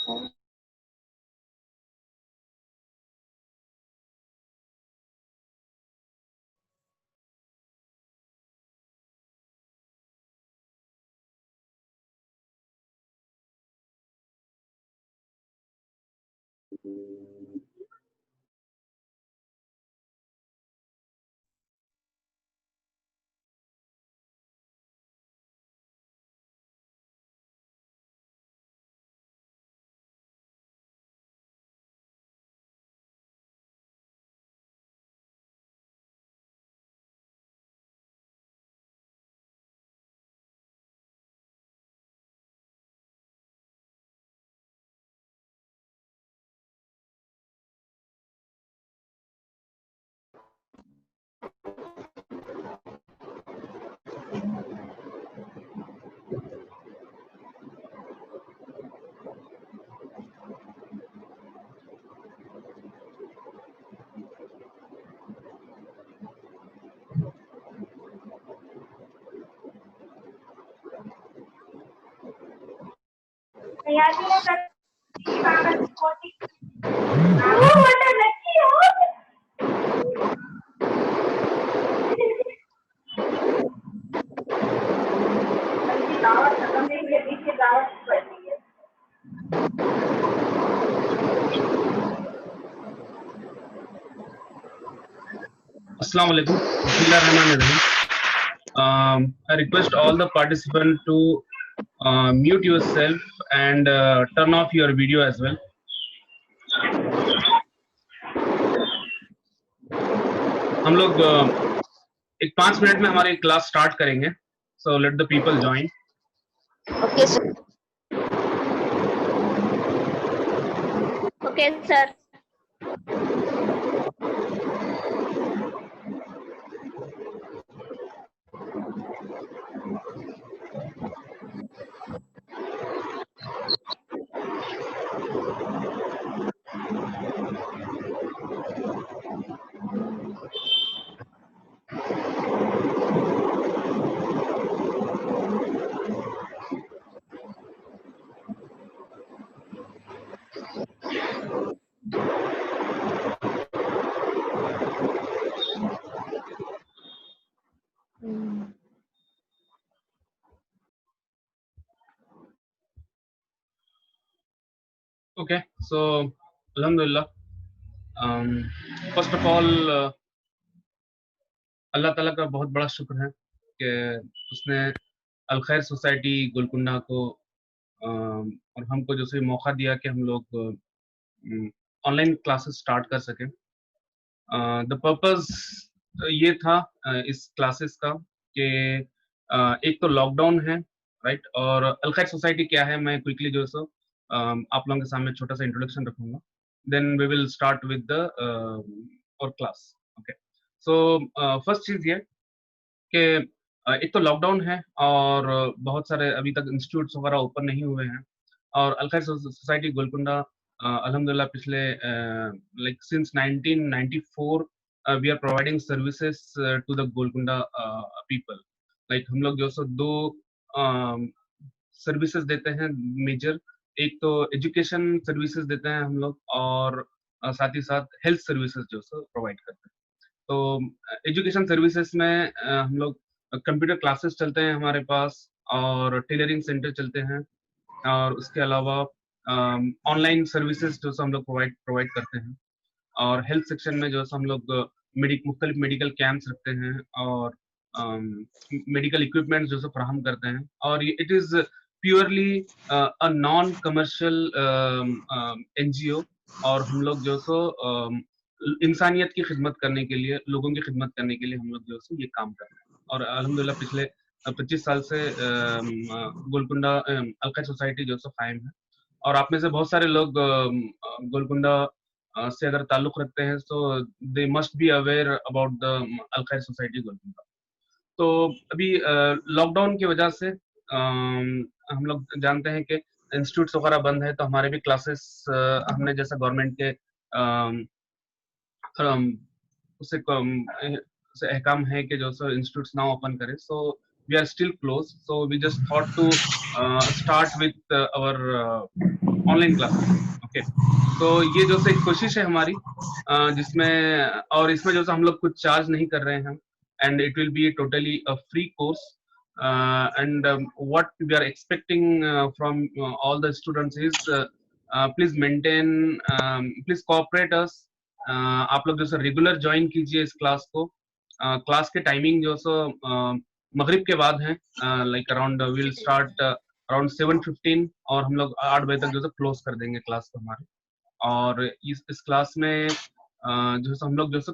Assalamu alaikum. Bismillahirrahmanirrahim. I request all the participants to mute yourself and turn off your video as well. हम लोग एक 5 minute में हमारी class start करेंगे. So let the people join. Okay, sir. Okay, sir. Okay, so alhamdulillah. First of all, अल्लाह ताला का बहुत बड़ा शुक्र है कि उसने अल खैर सोसाइटी गोलकुंडा को और हमको जो से मौका दिया कि हम लोग ऑनलाइन क्लासेस स्टार्ट कर सकें. द पर्पस ये था इस क्लासेस का कि एक तो लॉकडाउन है, राइट, और अल खैर सोसाइटी क्या है मैं क्विकली जो सो आप लोगों के सामने छोटा सा इंट्रोडक्शन रखूंगा. Then we will start with the our class. Okay, so first चीज ये कि एक तो लॉकडाउन है और बहुत सारे अभी तक इंस्टीट्यूट्स वगैरह ओपन नहीं हुए हैं. और अल खैर सोसाइटी गोलकुंडा अल्हम्दुलिल्लाह पिछले like since 1994 we are providing services to the Golconda people. Like हम लोग जो सो दो सर्विसेज देते हैं मेजर. एक तो एजुकेशन सर्विसेज देते हैं हम लोग और साथ ही साथ हेल्थ सर्विसेज जो सो प्रोवाइड करते हैं. तो एजुकेशन सर्विसेज में हम लोग कंप्यूटर क्लासेस चलते हैं हमारे पास और टेलरिंग सेंटर चलते हैं और उसके अलावा ऑनलाइन सर्विसेज जो हम लोग प्रोवाइड करते हैं. और हेल्थ सेक्शन में जो हम लोग मुख्तलिफ मेडिकल कैंप्स रखते हैं और मेडिकल इक्विपमेंट्स जो फराहम करते हैं. और it is purely a non commercial NGO. और हम लोग जो सो इंसानियत की खिदमत करने के लिए, लोगों की खिदमत करने के लिए हम लोग जो है ये काम कर रहे हैं. और अल्हम्दुलिल्लाह पिछले 25 साल से गोलकुंडा अल खैर सोसाइटी जो कायम है. और आप में से बहुत सारे लोग गोलकुंडा से अगर ताल्लुक रखते हैं तो they must be aware about the Al Khair society Golconda. तो अभी लॉकडाउन की वजह से हम लोग जानते हैं कि इंस्टीट्यूट्स वगैरह बंद है, तो हमारे भी क्लासेस हमने जैसा गवर्नमेंट के उससे अहकाम है कि जो सो इंस्टीट्यूट्स ना ओपन करें. सो we are still closed, so we just thought to start with our online classes. Okay, तो ये जो से एक कोशिश है हमारी, जिसमें और इसमें जो से हम लोग कुछ चार्ज नहीं कर रहे हैं, and it will be totally a free course. And what we are expecting from all the students is please maintain, please cooperate us. आप लोग जो सो रेगुलर ज्वाइन कीजिए इस क्लास को. क्लास के टाइमिंग जो सो मगरिब के बाद है, like around will start around 7:15, और हम लोग 8 बजे तक जो है क्लोज कर देंगे क्लास को हमारे. और इस क्लास में जो है हम लोग जो है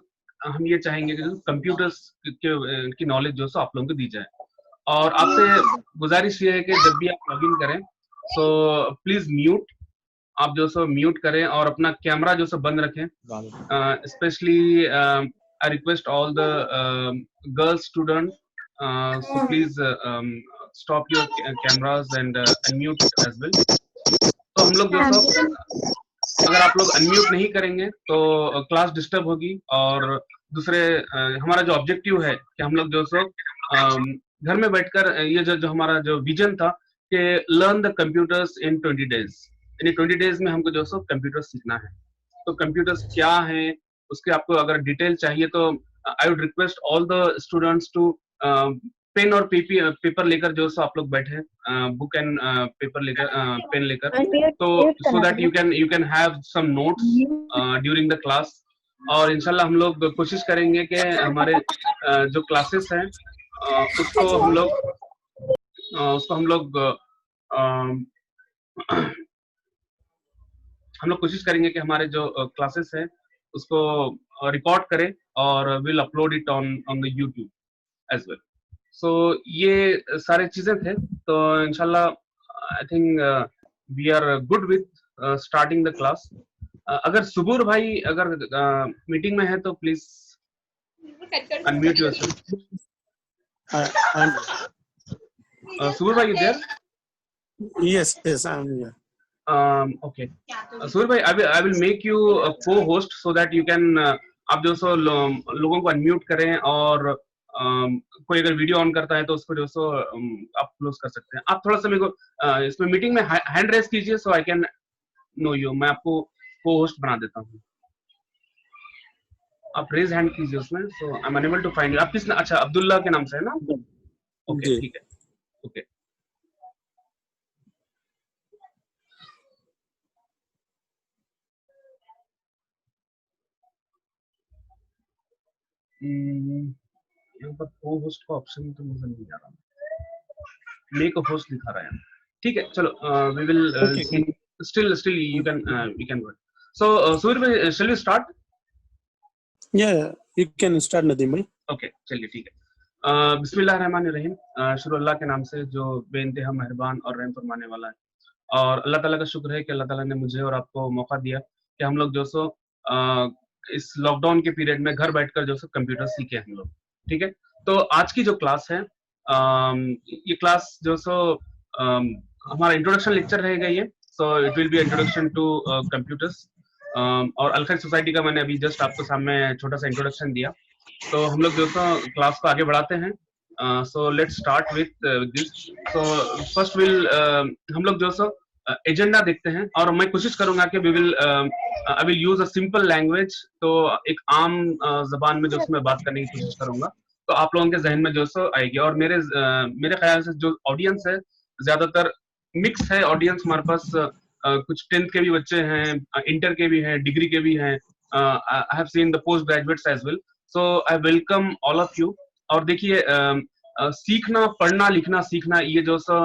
हम ये चाहेंगे कि कंप्यूटर्स की नॉलेज जो है आप लोगों को दी जाए. और आपसे गुजारिश ये है कि जब भी आप लॉगिन करें तो प्लीज म्यूट, आप जो सो म्यूट करें और अपना कैमरा जो सो बंद रखें. Specially I request all the girls student, so please stop your cameras and unmute as well. तो हम लोग जो सो अगर आप लोग अनम्यूट नहीं करेंगे तो क्लास डिस्टर्ब होगी. और दूसरे हमारा जो ऑब्जेक्टिव है कि हम लोग जो सो घर में बैठकर ये जो हमारा जो विजन था कि learn the computers in 20 days, यानी 20 डेज में हमको जो सो कंप्यूटर सीखना है. तो कंप्यूटर्स क्या है उसके आपको अगर डिटेल चाहिए तो I would request all the students to pen और पेपर लेकर जो सो आप लोग बैठे, बुक एंड पेपर लेकर, पेन लेकर, तो so that you can have some notes during the class. और इंशाल्लाह हम लोग कोशिश करेंगे कि हमारे जो क्लासेस हैं उसको हम लोग कोशिश करेंगे कि हमारे जो क्लासेस हैं उसको रिकॉर्ड करें और will upload it on the YouTube as well. So ये सारे चीजें थे. तो इंशाल्लाह I think we are good with starting the class. अगर सुबूर भाई अगर मीटिंग में है तो प्लीज अनम्यूट योरसेल्फ. सुबूर भाई, you there? Yes, I'm here. Okay. Surbir bhai, I will make you a co-host so that you can आप जो सो लोगों को अनम्यूट करें और कोई अगर वीडियो ऑन करता है तो उसको जो सो आप क्लोज कर सकते हैं. आप थोड़ा सा मेरे को इसमें मीटिंग में हैंड रेस कीजिए सो आई कैन नो यू. मैं आपको को-होस्ट बना देता हूँ. आप रेज हैंड कीजिए उसमें. So I am unable to find you. आप किस, अच्छा अब्दुल्ला के नाम से है ना? ओके, ठीक है. ओके, यहाँ पर को होस्ट का ऑप्शन तो मुझे नहीं आ रहा. मेक अ होस्ट दिखा रहा है. ठीक है, चलो we will still you can go. So Surbir, shall we start? Yeah, you can start, Nadeem bhai. Okay, चलिए ठीक है. बिस्मिल्लाहिर्रहमानिर्रहीम. शुरू अल्लाह के नाम से जो बेइंतहा मेहरबान और रहम फरमाने वाला है. और अल्लाह ताला का शुक्र है कि अल्लाह ताला ने मुझे और आपको मौका दिया कि हम लोग जो सो इस लॉकडाउन के पीरियड में घर बैठकर जो सो कंप्यूटर सीखे हम लोग. ठीक है, तो आज की जो क्लास है ये क्लास जो सो हमारा इंट्रोडक्शन लेक्चर रहेगा ये. So it will be introduction to computers. और अल खैर सोसाइटी का मैंने अभी जस्ट आपको सामने छोटा सा इंट्रोडक्शन दिया. तो हम लोग जो सो क्लास को आगे बढ़ाते हैं. So let's start with this. So first will हम लोग जो सो एजेंडा देखते हैं और मैं कोशिश करूंगा कि I will use a simple language. तो एक आम जबान में जो मैं बात करने की कोशिश करूंगा तो आप लोगों के जहन में जो सो आएगी. और मेरे ख्याल से जो ऑडियंस है ज्यादातर मिक्स है ऑडियंस. हमारे पास कुछ 10th के भी बच्चे हैं, इंटर के भी हैं, डिग्री के भी हैं. I have seen the post graduates as well. So I welcome all of you. और देखिए सीखना, पढ़ना लिखना सीखना ये जो सो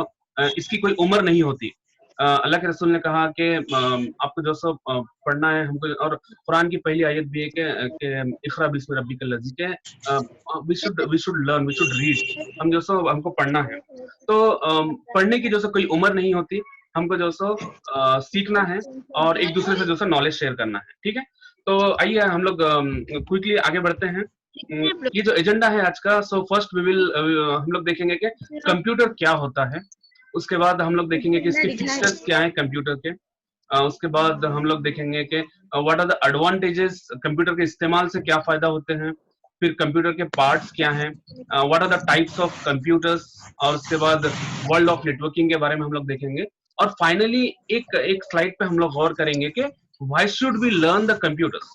इसकी कोई उम्र नहीं होती. अल्लाह के रसूल ने कहा कि आपको जो सो पढ़ना है हमको. और कुरान की पहली आयत भी है कि इक़रा बिस्मि रब्बिकल लज़ी, के we should learn, we should read. हम जो सो हमको पढ़ना है. तो पढ़ने की जो सो कोई उम्र नहीं होती. हमको जो सो सीखना है और एक दूसरे से जो सो नॉलेज शेयर करना है. ठीक है, तो आइए हम लोग क्विकली आगे बढ़ते हैं. ये जो एजेंडा है आज का, सो फर्स्ट वी विल हम लोग देखेंगे कि कंप्यूटर क्या होता है. उसके बाद हम लोग देखेंगे कि इसके फीचर्स क्या हैं कंप्यूटर के. उसके बाद हम लोग देखेंगे कि what are the advantages, computer के इस्तेमाल से क्या फायदा होते हैं. फिर कंप्यूटर के पार्ट्स क्या हैं, what are the types of computers, और उसके बाद वर्ल्ड ऑफ नेटवर्किंग के बारे में हम लोग देखेंगे, और फाइनली एक एक स्लाइड पे हम लोग गौर करेंगे कि why should we learn the computers,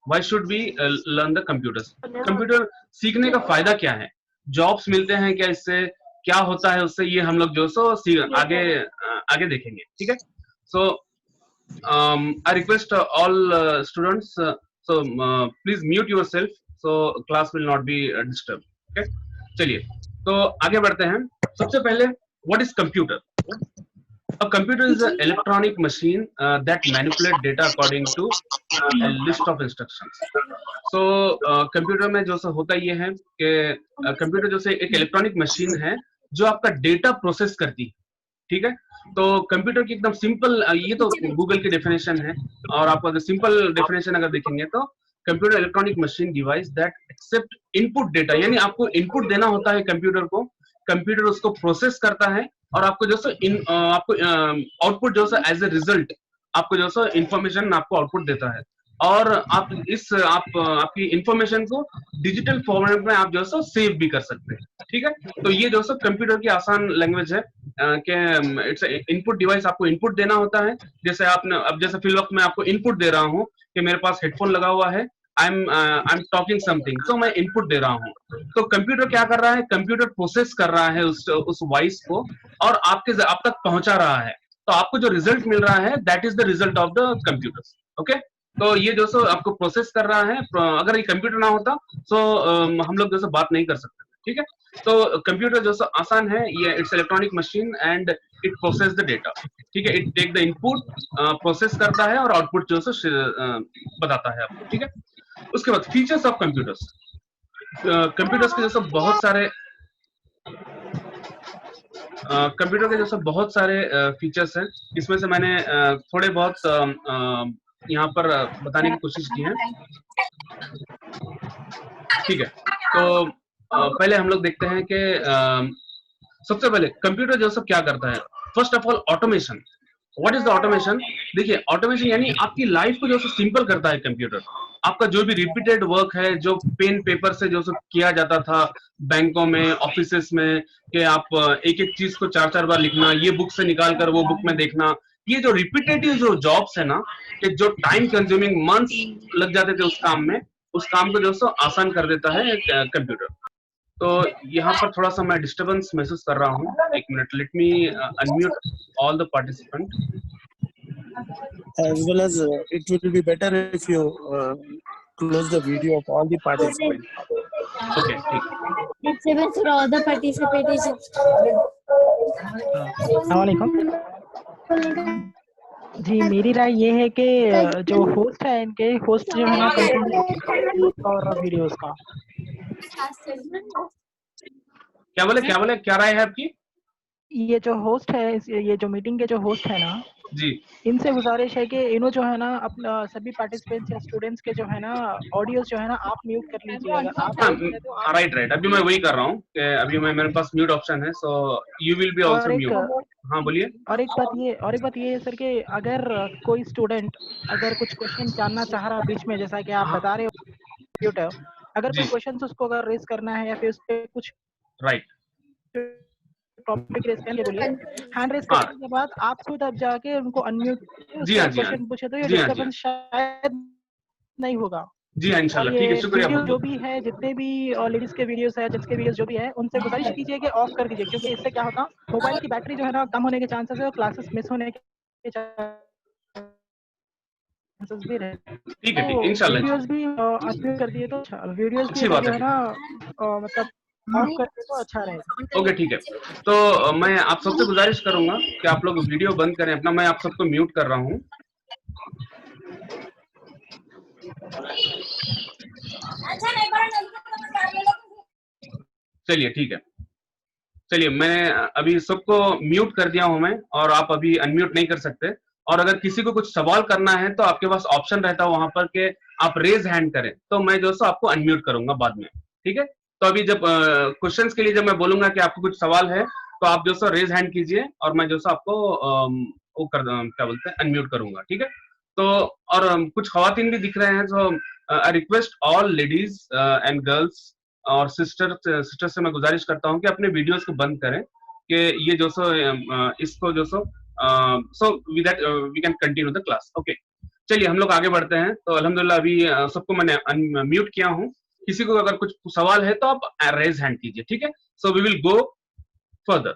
why should we learn the computers, computer सीखने का फायदा क्या है, जॉब्स मिलते हैं क्या इससे, क्या होता है उससे, ये हम लोग जो सो आगे आगे देखेंगे, ठीक है। सो I request all students, please mute yourself, so class will not be disturbed. Okay, चलिए तो आगे बढ़ते हैं। सबसे पहले what is computer? A computer is an electronic machine that manipulate data according to a list of instructions. So computer में जो सा होता ये है कि कंप्यूटर जो से एक इलेक्ट्रॉनिक मशीन है जो आपका डेटा प्रोसेस करती है, ठीक है। तो कंप्यूटर की एकदम सिंपल, ये तो गूगल की डेफिनेशन है, और आप अगर सिंपल डेफिनेशन अगर देखेंगे तो computer electronic machine device that accept input data, यानी आपको इनपुट देना होता है कंप्यूटर को, कंप्यूटर उसको प्रोसेस करता है और आपको जो आपको आउटपुट जो एज ए रिजल्ट आपको जो इंफॉर्मेशन आपको आउटपुट देता है, और आप आपकी इंफॉर्मेशन को डिजिटल फॉर्मेट में आप जो सेव भी कर सकते हैं, ठीक है। तो ये जो कंप्यूटर की आसान लैंग्वेज है कि इट्स इनपुट डिवाइस, आपको इनपुट देना होता है, जैसे आपने अब जैसे फिल वक्त मैं आपको इनपुट दे रहा हूँ कि मेरे पास हेडफोन लगा हुआ है, आई एम टॉकिंग समथिंग, तो मैं इनपुट दे रहा हूँ, तो कंप्यूटर क्या कर रहा है, कंप्यूटर प्रोसेस कर रहा है उस वॉइस को और आप तक पहुंचा रहा है, तो आपको जो रिजल्ट मिल रहा है that is the result of the computer, okay. तो ये जो आपको प्रोसेस कर रहा है, अगर ये कंप्यूटर ना होता तो हम लोग जो बात नहीं कर सकते, ठीक है। तो कंप्यूटर जो आसान है, ये it's electronic machine and it process the data, ठीक है, it take the input, process करता है और आउटपुट जो बताता है आपको, ठीक है। उसके बाद फीचर्स ऑफ कंप्यूटर्स, कंप्यूटर्स के बहुत सारे कंप्यूटर के जैसे बहुत सारे फीचर्स हैं, इसमें से मैंने थोड़े बहुत यहाँ पर बताने की कोशिश की है, ठीक है। तो पहले हम लोग देखते हैं कि सबसे पहले कंप्यूटर जो क्या करता है, first of all automation. What is the automation? देखिए ऑटोमेशन यानी आपकी लाइफ को जो सिंपल करता है कंप्यूटर, आपका जो भी रिपीटेड वर्क है, जो पेन पेपर से जो किया जाता था बैंकों में, ऑफिसेस में, कि आप एक एक चीज को चार चार बार लिखना, ये बुक से निकाल कर वो बुक में देखना, ये जो रिपीटेटिव जो जॉब्स है ना, कि जो टाइम कंज्यूमिंग मंथ्स लग जाते थे उस काम में, उस काम को जो आसान कर देता है कंप्यूटर। तो यहाँ पर थोड़ा सा मैं डिस्टरबेंस महसूस कर रहा हूँ, एक minute, let me unmute all the participant. As well as it will be better if you close the video of all the participants. Okay, ठीक। Disturbance for all the participants. अस्सलामुअलैकुम जी, मेरी राय ये है कि जो होस्ट है, इनके होस्ट जो है ना कंटेंट और वीडियोस का। क्या बोले क्या राय है आपकी? ये जो होस्ट है, ये जो मीटिंग के जो होस्ट है ना जी, इनसे गुजारिश है कि इन्हों जो है ना अपना सभी पार्टिसिपेंट्स या स्टूडेंट्स के जो है ना ऑडियोज जो है ना आप म्यूट कर लीजिए। अगर आप राइट, अभी मैं वही कर रहा हूँ कि अभी मेरे पास म्यूट ऑप्शन है, so you will be also mute. हाँ बोलिए। और एक बात ये है सर कि अगर कोई स्टूडेंट अगर कुछ क्वेश्चन जानना चाह रहा बीच में, जैसा कि आप बता रहे हो, अगर कोई क्वेश्चन उसको अगर रेज करना है या फिर उस पे कुछ टॉपिक रेज करने के लिए हैंड रेज करने के बाद आप खुद अब जाके उनको अनम्यूट क्वेश्चन पूछे तो ये डिस्टर्बेंस शायद नहीं होगा। जी हाँ, इंशाल्लाह, ठीक है, शुक्रिया। जो भी है, जितने भी लेडीज के वीडियोस है, जेंट्स के वीडियोस जो भी है, उनसे गुजारिश कीजिए कि ऑफ कर दीजिए, क्योंकि इससे क्या होता है मोबाइल की बैटरी जो है ना कम होने के चांसेस है और क्लासेस मिस होने के चांसेस भी रहते हैं। ठीक है, इंशाल्लाह। वीडियोस भी अनम्यूट कर दिए तो वीडियोस भी जो है ना मतलब ऑफ कर दे तो अच्छा रहेगा। ओके, ठीक है। तो मैं आप सबसे गुजारिश करूंगा कि आप लोग वीडियो बंद करें अपना, मैं आप सबको म्यूट कर रहा हूँ। चलिए, ठीक है, चलिए मैं अभी सबको म्यूट कर दिया हूं मैं, और आप अभी अनम्यूट नहीं कर सकते, और अगर किसी को कुछ सवाल करना है तो आपके पास ऑप्शन रहता है वहां पर कि आप रेज हैंड करें, तो मैं जो आपको अनम्यूट करूंगा बाद में, ठीक है। तो अभी जब क्वेश्चंस के लिए जब मैं बोलूंगा कि आपको कुछ सवाल है तो आप जो रेज हैंड कीजिए और मैं जो आपको वो क्या बोलते हैं अनम्यूट करूंगा, ठीक है। तो और कुछ खवातीन भी दिख रहे हैं जो I request all ladies and girls और सिस्टर से मैं गुजारिश करता हूँ कि अपने वीडियोस को बंद करें, कि ये जो सो इसको जो सो so with that we can continue the class. Okay, चलिए हम लोग आगे बढ़ते हैं। तो अल्हम्दुलिल्लाह अभी सबको मैंने अनम्यूट किया हूँ। किसी को अगर कुछ सवाल है तो आप रेज हैंड कीजिए, ठीक है। So we will go further,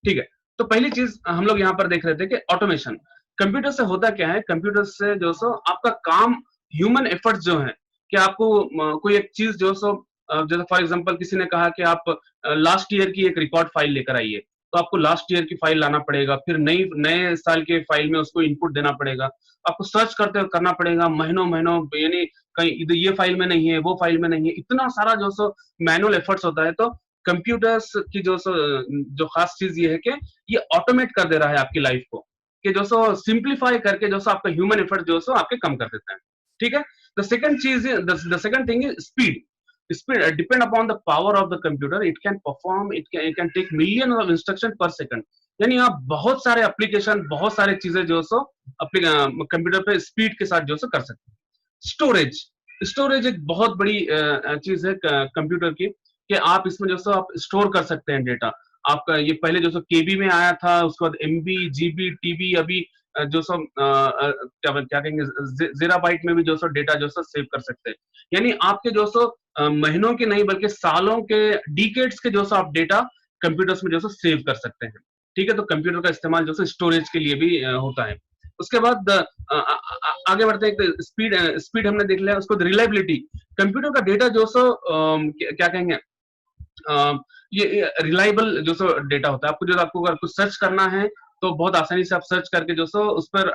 ठीक है। तो पहली चीज हम लोग यहाँ पर देख रहे थे कि ऑटोमेशन। कंप्यूटर से होता क्या है, कंप्यूटर से जो सो आपका काम, ह्यूमन एफर्ट्स जो है, कि आपको कोई एक चीज जो सो जैसे फॉर एग्जांपल किसी ने कहा कि आप लास्ट ईयर की एक रिकॉर्ड फाइल लेकर आइए, तो आपको लास्ट ईयर की फाइल लाना पड़ेगा, फिर नए साल के फाइल में उसको इनपुट देना पड़ेगा, आपको सर्च करना पड़ेगा महीनों महीनों, यानी कहीं इधर ये फाइल में नहीं है, वो फाइल में नहीं है, इतना सारा जो सो मैनुअल एफर्ट्स होता है। तो कंप्यूटर्स की जो खास चीज ये है कि ये ऑटोमेट कर दे रहा है आपकी लाइफ को, कि जो सो सिंप्लीफाई करके जो सो आपका ह्यूमन एफर्ट जो सो आपके कम कर देता है, ठीक है। द सेकंड चीज, the second thing is speed. Speed depend upon the power of the computer. It can perform, it can take millions of instruction per second. यानी आप बहुत सारे एप्लीकेशन, बहुत सारे चीजें जो सो कंप्यूटर पे स्पीड के साथ जो सो कर सकते हैं। स्टोरेज, स्टोरेज एक बहुत बड़ी चीज है कंप्यूटर की, कि आप इसमें जो सो आप स्टोर कर सकते हैं डेटा। आपका ये पहले जो सो केबी में आया था, उसके बाद एमबी, जीबी, टीबी, अभी जो सो क्या कहेंगे ज़ेराबाइट में भी जो सो डेटा जो सो सेव कर सकते हैं। यानी आपके जो सो महीनों के नहीं बल्कि सालों के, डिकेड्स के जो सो आप डेटा कंप्यूटर्स में जो सो सेव कर सकते हैं, ठीक है। तो कंप्यूटर का इस्तेमाल जो सो स्टोरेज के लिए भी होता है। उसके बाद आगे बढ़ते हैं। स्पीड, स्पीड हमने देख लिया। उसको रिलायबिलिटी, कंप्यूटर का डेटा जो सो क्या कहेंगे ये रिलायबल जो सो डेटा होता है। आपको अगर कुछ सर्च करना है तो बहुत आसानी से आप सर्च करके जो सो उस पर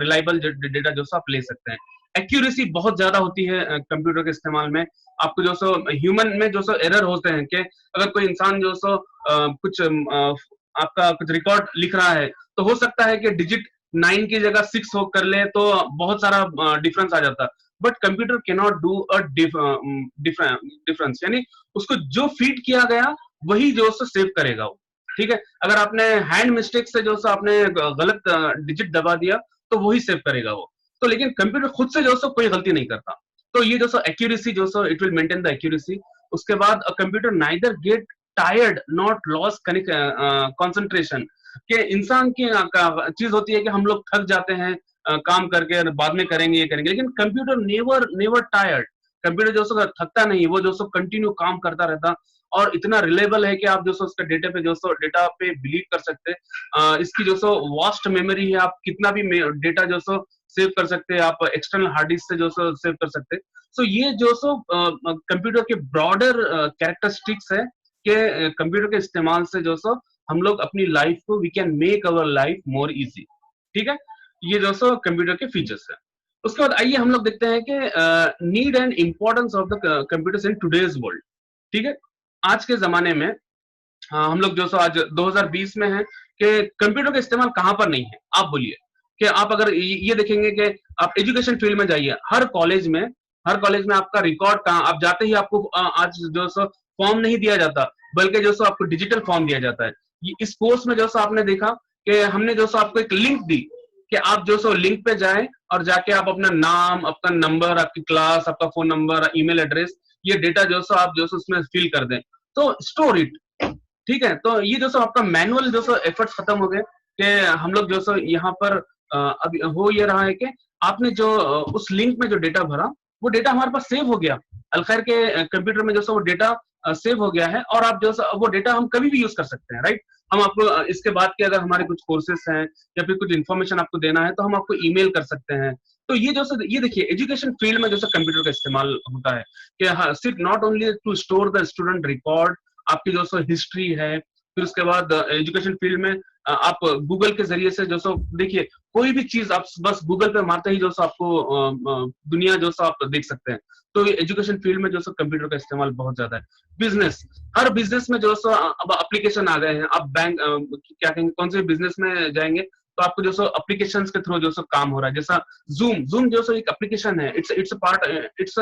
रिलायबल डेटा जो सो आप ले सकते हैं। एक्यूरेसी बहुत ज्यादा होती है कंप्यूटर के इस्तेमाल में। आपको जो सो ह्यूमन में जो सो एरर होते हैं, कि अगर कोई इंसान जो सो कुछ आपका कुछ रिकॉर्ड लिख रहा है, तो हो सकता है कि डिजिट 9 की जगह 6 हो कर ले, तो बहुत सारा डिफरेंस आ जाता है। But computer can not do a difference, यानी उसको जो फीड किया गया वही जो सो सेव करेगा वो, ठीक है। अगर आपने हैंड मिस्टेक से जो सो आपने गलत डिजिट दबा दिया, तो वही सेव करेगा वो। तो लेकिन कंप्यूटर खुद से जो सो कोई गलती नहीं करता। तो ये जो सो एक्यूरेसी जो सो it will maintain the accuracy. उसके बाद computer neither get tired not loss concentration, कि इंसान की चीज होती है कि हम लोग थक जाते हैं काम करके, बाद में करेंगे, ये करेंगे, लेकिन computer never never tired. Computer जो सो थकता नहीं, वो जो सो कंटिन्यू काम करता रहता, और इतना रिलेबल है कि आप जो सो उसका डेटा पे बिलीव कर सकते हैं। इसकी जो सो वास्ट मेमोरी है, आप कितना भी डेटा जो सो सेव कर सकते हैं, आप एक्सटर्नल हार्ड डिस्क से जो सो सेव कर सकते हैं। सो ये जो सो कंप्यूटर के ब्रॉडर कैरेक्टरिस्टिक्स है, कि कंप्यूटर के इस्तेमाल से जो सो हम लोग अपनी लाइफ को, we can make our life more easy, ठीक है। ये जो सो कंप्यूटर के फीचर्स है। उसके बाद आइए हम लोग देखते हैं कि need and importance of the computers in today's world, ठीक है। आज के जमाने में हम लोग जो सो आज 2020 में है, कि कंप्यूटर का इस्तेमाल कहां पर नहीं है। आप बोलिए कि आप अगर ये देखेंगे कि आप एजुकेशन फील्ड में जाइए, हर कॉलेज में आपका रिकॉर्ड कहाँ, आप जाते ही आपको आज जो सो फॉर्म नहीं दिया जाता, बल्कि जो सो आपको डिजिटल फॉर्म दिया जाता है। इस कोर्स में जो सो आपने देखा कि हमने जो सो आपको एक लिंक दी, कि आप जो सो लिंक पे जाएं और जाके आप अपना नाम, आपका नंबर, आपकी क्लास, आपका फोन नंबर, ईमेल एड्रेस, ये डेटा जो सो आप जो सो उसमें फिल कर दें, तो स्टोर इट, ठीक है। तो ये जो सो आपका मैनुअल जो सो एफर्ट्स खत्म हो गए, कि हम लोग जो सो यहाँ पर अभी हो ये रहा है कि आपने जो उस लिंक में जो डेटा भरा, वो डेटा हमारे पास सेव हो गया। अलखैर के कंप्यूटर में जो सो वो डेटा सेव हो गया है, और आप जो सो वो डेटा हम कभी भी यूज कर सकते हैं, राइट। हम आपको इसके बाद के अगर हमारे कुछ कोर्सेस हैं या फिर कुछ इन्फॉर्मेशन आपको देना है, तो हम आपको ईमेल कर सकते हैं। तो ये जो सो ये देखिए एजुकेशन फील्ड में जो सो कंप्यूटर का इस्तेमाल होता है, कि हाँ, सिर्फ not only to store the student record, आपकी जो सो हिस्ट्री है, फिर उसके बाद एजुकेशन फील्ड में आप गूगल के जरिए से जो सो देखिए कोई भी चीज आप बस गूगल पे मारते ही जो सो आपको दुनिया जो सो आप देख सकते हैं। तो ये एजुकेशन फील्ड में जो सो कंप्यूटर का इस्तेमाल बहुत ज्यादा है। बिजनेस, हर बिजनेस में जो सो अब एप्लीकेशन आ गए हैं। आप बैंक क्या कहेंगे, कौन से बिजनेस में जाएंगे तो आपको जो सो एप्लीकेशन के थ्रू जो सो काम हो रहा है। जैसा जूम जो सो एक एप्लीकेशन है, it's a part, it's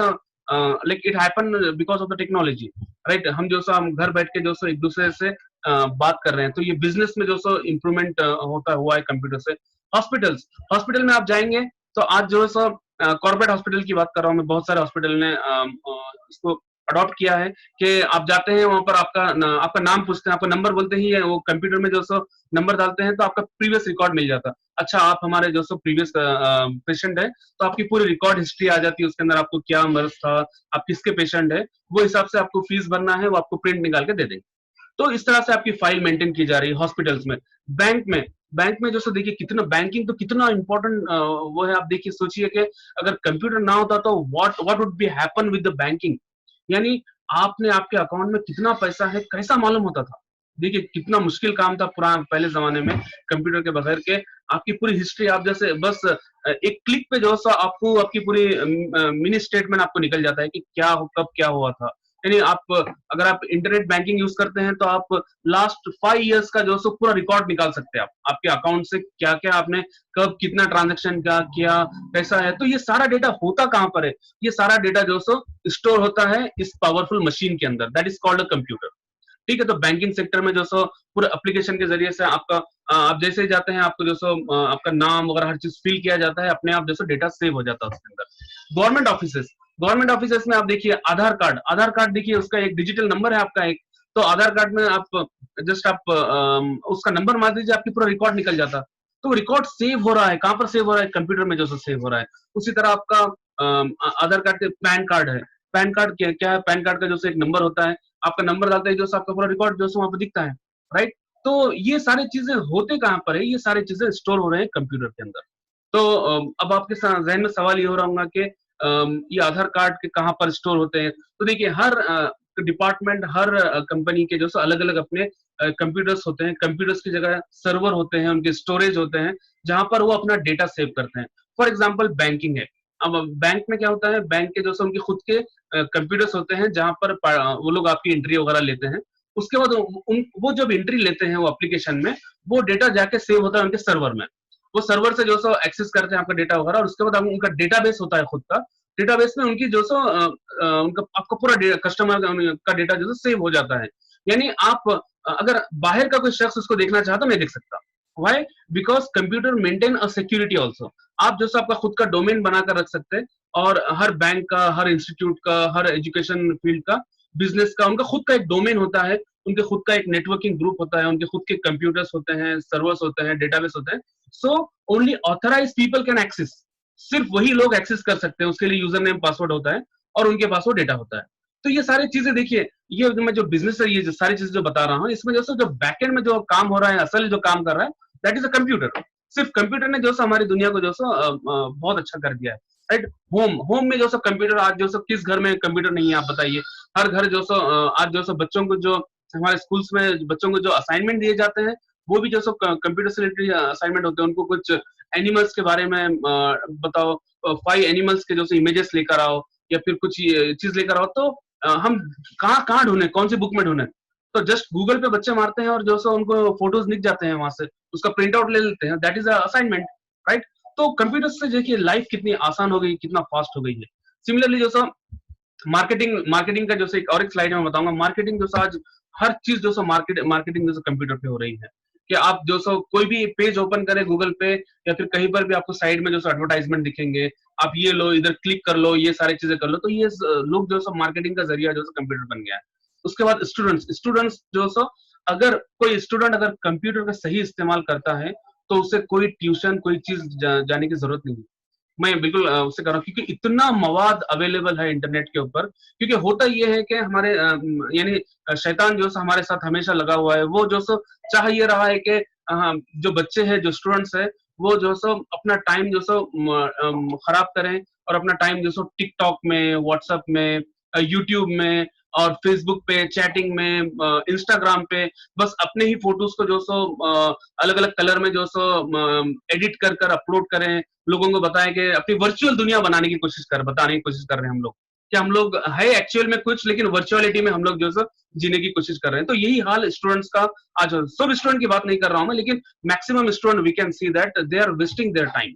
like it happen because of the technology, right. हम जो सो हम घर बैठ के जो सो एक दूसरे से बात कर रहे हैं, तो ये बिजनेस में जो सो इम्प्रूवमेंट होता हुआ है कंप्यूटर से। हॉस्पिटल में आप जाएंगे तो आज जो सो कॉर्पोरेट हॉस्पिटल की बात कर रहा हूँ मैं, बहुत सारे हॉस्पिटल ने इसको अडॉप्ट किया है कि आप जाते हैं वहां पर आपका नाम पूछते हैं, आपका नंबर बोलते ही है, वो कंप्यूटर में जो सो नंबर डालते हैं तो आपका प्रीवियस रिकॉर्ड मिल जाता है। अच्छा, आप हमारे जो सो प्रीवियस पेशेंट है, तो आपकी पूरी रिकॉर्ड हिस्ट्री आ जाती है, उसके अंदर आपको क्या मर्ज था, आप किसके पेशेंट है, वो हिसाब से आपको फीस भरना है, वो आपको प्रिंट निकाल के दे देंगे। तो इस तरह से आपकी फाइल मेंटेन की जा रही है हॉस्पिटल्स में। बैंक में जो सो देखिए कितना बैंकिंग तो कितना इंपॉर्टेंट वो है। आप देखिए, सोचिए कि अगर कंप्यूटर ना होता तो what would be happen with the banking, यानी आपने आपके अकाउंट में कितना पैसा है कैसा मालूम होता था। देखिए कितना मुश्किल काम था पहले जमाने में कंप्यूटर के बगैर के आपकी पूरी हिस्ट्री आप जैसे बस एक क्लिक पे जो सा आपको आपकी पूरी मिनी स्टेटमेंट आपको निकल जाता है कि कब क्या हुआ था। यानी आप अगर आप इंटरनेट बैंकिंग यूज करते हैं तो आप लास्ट 5 इयर्स का जो सो पूरा रिकॉर्ड निकाल सकते हैं। आप आपके अकाउंट से क्या क्या आपने कब कितना ट्रांजेक्शन किया कैसा है, तो ये सारा डेटा होता कहां पर है, ये सारा डेटा जो सो स्टोर होता है इस पावरफुल मशीन के अंदर, that is called a computer. ठीक है, तो बैंकिंग सेक्टर में जो सो पूरे एप्लीकेशन के जरिए से आपका आप जैसे ही जाते हैं आपको जो सो आपका नाम वगैरह हर चीज फिल किया जाता है, अपने आप जो सो डेटा सेव हो जाता है उसके अंदर। गवर्नमेंट ऑफिसेस में आप देखिए आधार कार्ड देखिए उसका एक डिजिटल नंबर है आपका एक, तो आधार कार्ड में आप जस्ट आप उसका नंबर मार दीजिए, आपकी पूरा रिकॉर्ड निकल जाता। तो रिकॉर्ड सेव हो रहा है, कहां पर सेव हो रहा है, कंप्यूटर में जो सो सेव हो रहा है। उसी तरह आपका आधार कार्ड के पैन कार्ड है, पैन कार्ड क्या है, पैन कार्ड का जो एक नंबर होता है, आपका नंबर डालते ही जो आपका पूरा रिकॉर्ड जो वहां पर दिखता है, राइट। तो ये सारी चीजें होते कहां पर है, ये सारी चीजें स्टोर हो रहे हैं कंप्यूटर के अंदर। तो अब आपके जहन में सवाल ये हो रहा होगा कि ये आधार कार्ड के कहां पर स्टोर होते हैं। तो देखिए हर डिपार्टमेंट हर कंपनी के जो अलग अलग अपने कंप्यूटर्स होते हैं, कंप्यूटर्स की जगह सर्वर होते हैं, उनके स्टोरेज होते हैं जहां पर वो अपना डेटा सेव करते हैं। फॉर एग्जाम्पल बैंकिंग है, अब बैंक में क्या होता है, बैंक के जो उनके खुद के कंप्यूटर्स होते हैं जहां पर वो लोग आपकी एंट्री वगैरह लेते हैं। उसके बाद वो जब एंट्री लेते हैं वो एप्लीकेशन में, वो डेटा जाके सेव होता है उनके सर्वर में। वो सर्वर से जो सो एक्सेस करते हैं आपका डेटा वगैरह, और उसके बाद उनका डेटाबेस होता है खुद का, डेटाबेस में उनकी जो सो उनका आपका पूरा कस्टमर का डेटा जो सेव हो जाता है। यानी आप अगर बाहर का कोई शख्स उसको देखना चाहता नहीं देख सकता। Why? Because computer maintain a security also. आप जो आपका खुद का डोमेन बनाकर रख सकते हैं, और हर बैंक का, हर इंस्टीट्यूट का, हर एजुकेशन फील्ड का, बिजनेस का, उनका खुद का एक डोमेन होता है, उनके खुद का एक नेटवर्किंग ग्रुप होता है, उनके खुद के कंप्यूटर्स होते हैं, सर्वर्स होते हैं, डेटाबेस होते हैं। So only authorise people can access, सिर्फ वही लोग एक्सेस कर सकते हैं, उसके लिए यूजर नेम पासवर्ड होता है और उनके पास वो डेटा होता है। तो ये सारी चीजें देखिए, ये मैं जो बिजनेस है, ये जो सारी चीजें जो बता रहा हूँ, इसमें जो बैकएंड में जो काम हो रहा है, असल जो काम कर रहा है, दैट इज अ कंप्यूटर। सिर्फ कंप्यूटर ने जो हमारी दुनिया को जो बहुत अच्छा कर दिया है, राइट। होम में जो कंप्यूटर, आज जो किस घर में कंप्यूटर नहीं है आप बताइए। हर घर जो आज जो बच्चों को जो हमारे स्कूल्स में बच्चों को जो असाइनमेंट दिए जाते हैं, वो भी जो कंप्यूटर से रिलेटेड असाइनमेंट होते हैं। उनको कुछ एनिमल्स के बारे में बताओ, 5 एनिमल्स के जो इमेजेस लेकर आओ, या फिर कुछ चीज लेकर आओ, तो हम कहाँ ढूंढे, कौन सी बुक में ढूंढे, तो जस्ट गूगल पे बच्चे मारते हैं और जो उनको फोटोज दिख जाते हैं, वहां से उसका प्रिंट आउट ले लेते हैं, दैट इज असाइनमेंट, राइट। तो कंप्यूटर से देखिए लाइफ कितनी आसान हो गई, कितना फास्ट हो गई है। सिमिलरली जो मार्केटिंग का जो एक और एक स्लाइड में बताऊंगा। मार्केटिंग जो आज हर चीज जो मार्केटिंग जो कंप्यूटर पे हो रही है, कि आप जो कोई भी पेज ओपन करें गूगल पे या फिर कहीं पर भी, आपको साइड में जो एडवर्टाइजमेंट दिखेंगे, आप ये लो, इधर क्लिक कर लो, ये सारी चीजें कर लो। तो ये लोग जो मार्केटिंग का जरिया जो कंप्यूटर बन गया है। उसके बाद स्टूडेंट्स जो अगर कोई स्टूडेंट अगर कंप्यूटर का सही इस्तेमाल करता है, तो उसे कोई ट्यूशन कोई चीज जाने की जरूरत नहीं है। मैं बिल्कुल उससे कर रहा हूँ, क्योंकि इतना मवाद अवेलेबल है इंटरनेट के ऊपर। क्योंकि होता ये है कि हमारे यानी शैतान जो हमारे साथ हमेशा लगा हुआ है, वो जो चाह ये रहा है कि जो बच्चे हैं, जो स्टूडेंट्स हैं, वो जो अपना टाइम जो खराब करें, और अपना टाइम जो टिकटॉक में, व्हाट्सएप में, यूट्यूब में, और फेसबुक पे चैटिंग में, इंस्टाग्राम पे बस अपने ही फोटोज को जो अलग अलग कलर में जो एडिट कर कर अपलोड करें, लोगों को बताएं कि अपनी वर्चुअल दुनिया बताने की कोशिश कर रहे हैं हम लोग, कि हम लोग है एक्चुअल में कुछ, लेकिन वर्चुअलिटी में हम लोग जो जीने की कोशिश कर रहे हैं। तो यही हाल स्टूडेंट्स का आज। सब स्टूडेंट की बात नहीं कर रहा हूं मैं, लेकिन maximum student we can see that they are wasting their time.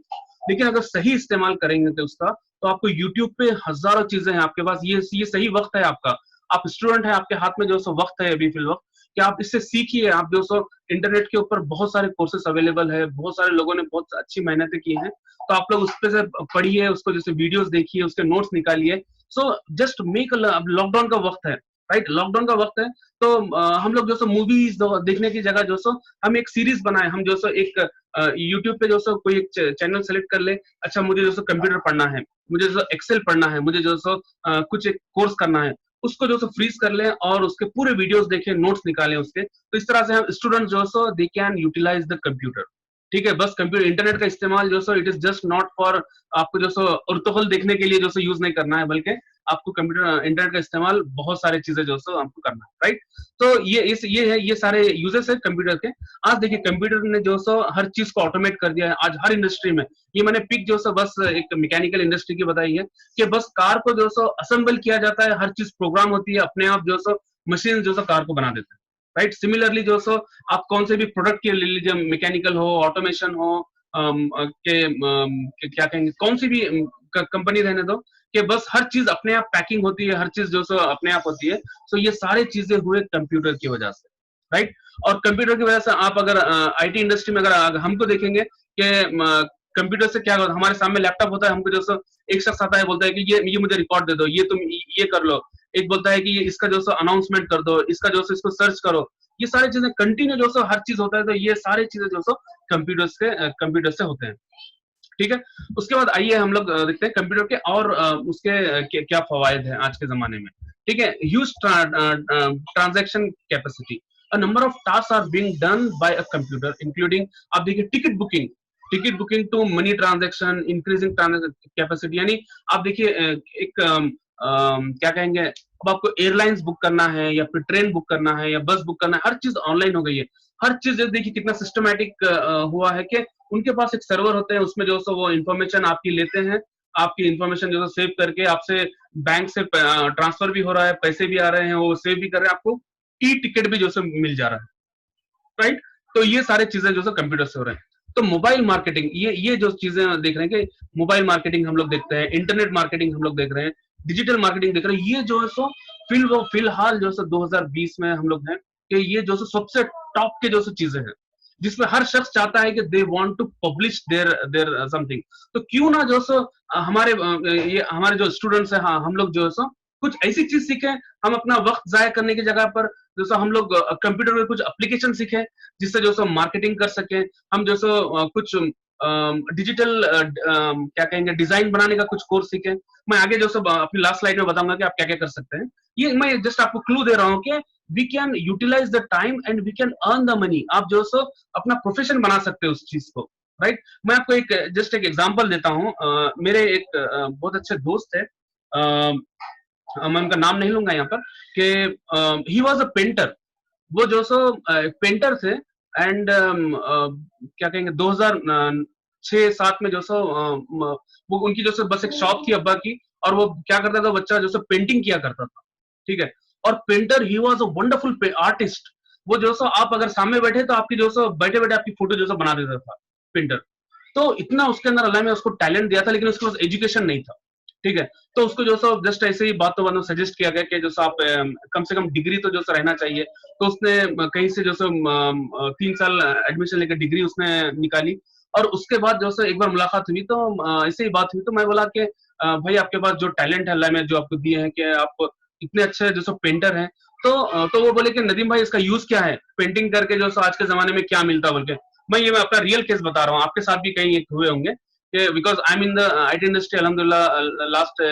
लेकिन अगर सही इस्तेमाल करेंगे तो उसका, तो आपको यूट्यूब पे हजारों चीजें हैं आपके पास, ये सही वक्त है आपका। आप स्टूडेंट है, आपके हाथ में जो वक्त है अभी फिल वक्त, कि आप इससे सीखिए। आप जो सो इंटरनेट के ऊपर बहुत सारे कोर्सेस अवेलेबल है, बहुत सारे लोगों ने बहुत अच्छी मेहनतें की हैं, तो आप लोग उस पे से पढ़िए, उसको जैसे वीडियोस देखिए, उसके नोट्स निकालिए। सो जस्ट मेक, अब लॉकडाउन का वक्त है, राइट, लॉकडाउन का वक्त है, तो हम लोग जो सो मूवीज देखने की जगह जो सो हम एक सीरीज बनाए, हम जो सो एक यूट्यूब पे जो सो कोई एक चैनल सेलेक्ट कर ले, अच्छा मुझे जो सो कंप्यूटर पढ़ना है, मुझे जो एक्सेल पढ़ना है, मुझे जो सो कुछ एक कोर्स करना है, उसको जो सो फ्रीज कर लें और उसके पूरे वीडियोस देखें, नोट्स निकालें उसके। तो इस तरह से हम स्टूडेंट जो सो दे कैन यूटिलाइज द कंप्यूटर। ठीक है, बस कंप्यूटर इंटरनेट का इस्तेमाल जो सो it is just not for आपको जो सो उर्तुगल देखने के लिए जो सो यूज नहीं करना है, बल्कि आपको कंप्यूटर इंटरनेट का इस्तेमाल बहुत सारे चीजें जो सो आपको करना है, राइट। तो ये है, ये सारे यूजेस है कंप्यूटर के। आज देखिए कंप्यूटर ने जो सो हर चीज को ऑटोमेट कर दिया है आज हर इंडस्ट्री में। ये मैंने पिक जो सो बस एक मैकेनिकल इंडस्ट्री की बताई है कि बस कार को जो सो असेंबल किया जाता है, हर चीज प्रोग्राम होती है, अपने आप जो सो मशीन जो सो कार को बना देते हैं, राइट। सिमिलरली जो सो आप कौन से भी प्रोडक्ट के ले लीजिए, मैकेनिकल हो, ऑटोमेशन हो, क्या कहेंगे, कौन सी भी कंपनी रहने दो, कि बस हर चीज अपने आप पैकिंग होती है, हर चीज जो सो अपने आप होती है। सो ये सारी चीजें हुए कंप्यूटर की वजह से, राइट। और कंप्यूटर की वजह से आप अगर आईटी इंडस्ट्री में अगर हमको देखेंगे कि कंप्यूटर से क्या होता है, हमारे सामने लैपटॉप होता है, हमको जो सो एक शख्स आता है, बोलता है कि ये मुझे रिकॉर्ड दे दो, ये तुम ये कर लो। एक बोलता है कि ये इसका जो सो अनाउंसमेंट कर दो, इसका जो सो इसको सर्च करो। ये सारी चीजें कंटिन्यू जो सो हर चीज होता है, तो ये सारी चीजें जो सो कंप्यूटर से होते हैं। ठीक है, उसके बाद आइए हम लोग देखते हैं कंप्यूटर के और उसके क्या फवायद हैं आज के जमाने में। ठीक है, huge transaction capacity, a number of task are being done by a computer including, आप देखिए ticket booking to money transaction, increasing capacity. यानी आप देखिए एक क्या कहेंगे, अब आपको एयरलाइंस बुक करना है या फिर ट्रेन बुक करना है या बस बुक करना है, हर चीज ऑनलाइन हो गई है। हर चीज देखिए कितना सिस्टमैटिक हुआ है कि उनके पास एक सर्वर होते हैं, उसमें जो सो वो इन्फॉर्मेशन आपकी लेते हैं, आपकी इन्फॉर्मेशन जो सेव करके आपसे बैंक से ट्रांसफर भी हो रहा है, पैसे भी आ रहे हैं, वो सेव भी कर रहे हैं, आपको ई टिकट भी जो सो मिल जा रहा है, राइट। तो ये सारे चीजें जो सो कंप्यूटर से हो रहे हैं। तो मोबाइल मार्केटिंग, ये जो चीजें देख रहे हैं कि मोबाइल मार्केटिंग हम लोग देखते हैं, इंटरनेट मार्केटिंग हम लोग देख रहे हैं, डिजिटल मार्केटिंग देख रहे हैं, ये जो है सो फिलहाल जो सो 2020 में हम लोग हैं कि ये जो सो सबसे टॉप के जो सो चीजें हैं, जिसमें हर शख्स चाहता है कि they want to publish their something. तो क्यों ना जो सो हमारे ये हमारे जो स्टूडेंट्स हैं, हाँ, हम लोग जो है सो कुछ ऐसी चीज सीखें, हम अपना वक्त जाया करने की जगह पर जो सो हम लोग कंप्यूटर में कुछ एप्लीकेशन सीखें, जिससे जो सो मार्केटिंग कर सकें। हम जो सो कुछ डिजिटल क्या कहेंगे, डिजाइन बनाने का कुछ कोर्स सीखें। मैं आगे जो सब अपनी लास्ट स्लाइड में बताऊंगा कि आप क्या क्या कर सकते हैं। ये मैं जस्ट आपको क्लू दे रहा हूँ कि we can utilise the time and we can earn the money. आप जो सो अपना प्रोफेशन बना सकते हो उस चीज को, राइट। मैं आपको एक जस्ट एक एग्जांपल देता हूँ। मेरे एक बहुत अच्छे दोस्त है, मैं उनका नाम नहीं लूंगा यहाँ पर, कि ही वाज अ पेंटर। वो जो सो पेंटर थे, एंड क्या कहेंगे 2006-7 में जो सो वो उनकी जो सो बस एक शॉप थी अब्बा की, और वो क्या करता था, बच्चा जो सो पेंटिंग किया करता था। ठीक है, और painter, he was a wonderful artist. वो जो सो आप अगर सामने बैठे तो आपकी जो सो बैठे बैठे आपकी फोटो जो सो बना देता था पेंटर। तो इतना उसके अंदर अल्लाह ने उसको टैलेंट दिया था, लेकिन उसके पास एजुकेशन नहीं था। ठीक है, तो उसको जो सो जस्ट ऐसे ही बातों बातों सजेस्ट किया गया कि जो सो आप कम से कम डिग्री तो जो सो रहना चाहिए। तो उसने कहीं से जो सो 3 साल एडमिशन लेकर डिग्री उसने निकाली, और उसके बाद जो सो एक बार मुलाकात हुई तो ऐसे ही बात हुई, तो मैं बोला कि भाई आपके पास जो टैलेंट है अल्लाह ने जो आपको दिए हैं, कि आप इतने अच्छे जो सो पेंटर हैं, तो वो बोले कि नदीम भाई इसका यूज क्या है, पेंटिंग करके जो सो आज के जमाने में क्या मिलता है बोल के। मैं अपना रियल केस बता रहा हूँ, आपके साथ भी कहीं हुए होंगे, because I am in the IT industry अल्हम्दुलिल्लाह। लास्ट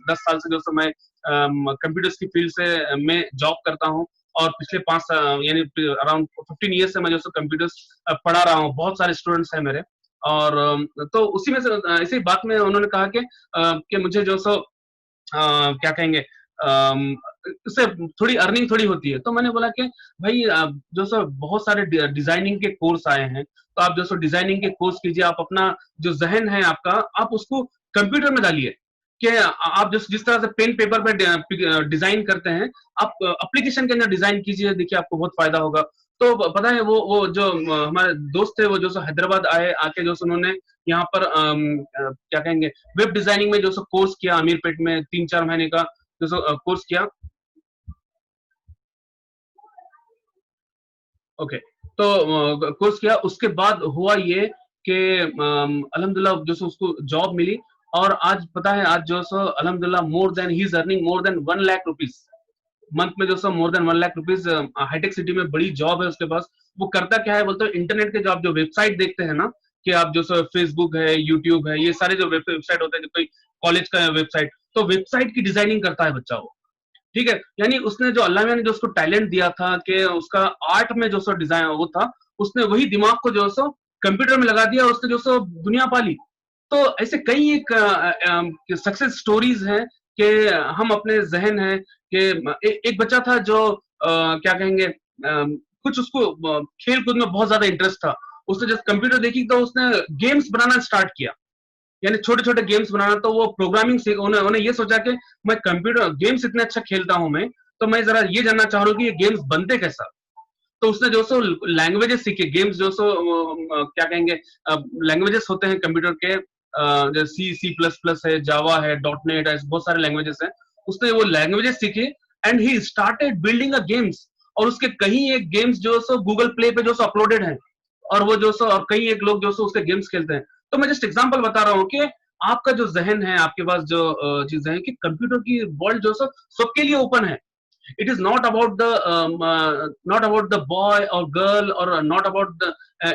10 साल से जो सो मैं कंप्यूटर्स की फील्ड से मैं जॉब करता हूँ, और पिछले 5 यानी अराउंड 15 ईयर से मैं जो सो कंप्यूटर्स पढ़ा रहा हूँ। बहुत सारे स्टूडेंट्स हैं मेरे, और तो उसी में से इसी बात में उन्होंने कहा कि मुझे जो सो क्या कहेंगे, इससे थोड़ी अर्निंग थोड़ी होती है। तो मैंने बोला कि भाई जो सो बहुत सारे डिजाइनिंग के कोर्स आए हैं, तो आप जो सो डिजाइनिंग के कोर्स कीजिए, आप अपना जो जहन है आपका, आप उसको कंप्यूटर में डालिए, कि आप जिस तरह से पेन पेपर पे डिजाइन करते हैं, आप एप्लीकेशन के अंदर डिजाइन कीजिए, देखिए आपको बहुत फायदा होगा। तो पता है वो जो हमारे दोस्त थे, वो जो सो हैदराबाद आके जो सो उन्होंने यहाँ पर क्या कहेंगे, वेब डिजाइनिंग में जो सो कोर्स किया, अमीरपेट में 3-4 महीने का जो सो कोर्स किया। ओके, तो कोर्स किया, उसके बाद हुआ ये कि अल्हम्दुलिल्लाह जो सो उसको जॉब मिली, और आज पता है, आज जो सो अल्हम्दुलिल्लाह more than he is earning more than 1 lakh rupees month में, जो सो मोर देन 1 लाख रुपीस। हाईटेक सिटी में बड़ी जॉब है उसके पास। वो करता क्या है बोलते हैं, इंटरनेट के जो आप जो वेबसाइट देखते हैं ना, कि आप जो सो फेसबुक है, यूट्यूब है, ये सारे जो वेबसाइट होते हैं, जो कोई कॉलेज का वेबसाइट, तो वेबसाइट की डिजाइनिंग करता है बच्चा वो। ठीक है, यानी उसने जो अल्लाह मियां ने जो उसको टैलेंट दिया था कि उसका आर्ट में जो सो डिजाइन वो था, उसने वही दिमाग को जो सो कंप्यूटर में लगा दिया, उसने जो सो दुनिया पाली। तो ऐसे कई एक सक्सेस स्टोरीज हैं कि हम अपने जहन है कि एक बच्चा था जो क्या कहेंगे, कुछ उसको खेल कूद में बहुत ज्यादा इंटरेस्ट था। उसने जब कंप्यूटर देखी तो उसने गेम्स बनाना स्टार्ट किया, यानी छोटे छोटे गेम्स बनाना। तो वो प्रोग्रामिंग से उन्होंने ये सोचा कि मैं कंप्यूटर गेम्स इतने अच्छा खेलता हूं मैं, तो मैं जरा ये जानना चाह रहा हूँ कि ये गेम्स बनते कैसा। तो उसने जो सो लैंग्वेजेस सीखे, गेम्स जो सो क्या कहेंगे, लैंग्वेजेस होते हैं कंप्यूटर के, जैसे सी प्लस प्लस है, जावा है, डॉट नेट है, बहुत सारे लैंग्वेजेस हैं। उसने वो लैंग्वेजेस सीखे and he started building a games. और उसके कहीं एक गेम्स जो सो गूगल प्ले पे जो सो अपलोडेड है, और वो जो सो और कई एक लोग जो सो उसके गेम्स खेलते हैं। तो मैं जस्ट एग्जांपल बता रहा हूँ कि आपका जो जहन है, आपके पास जो चीजें हैं, कि कंप्यूटर की वर्ल्ड जो सो सबके लिए ओपन है। it is not about the not about the boy or girl or not about the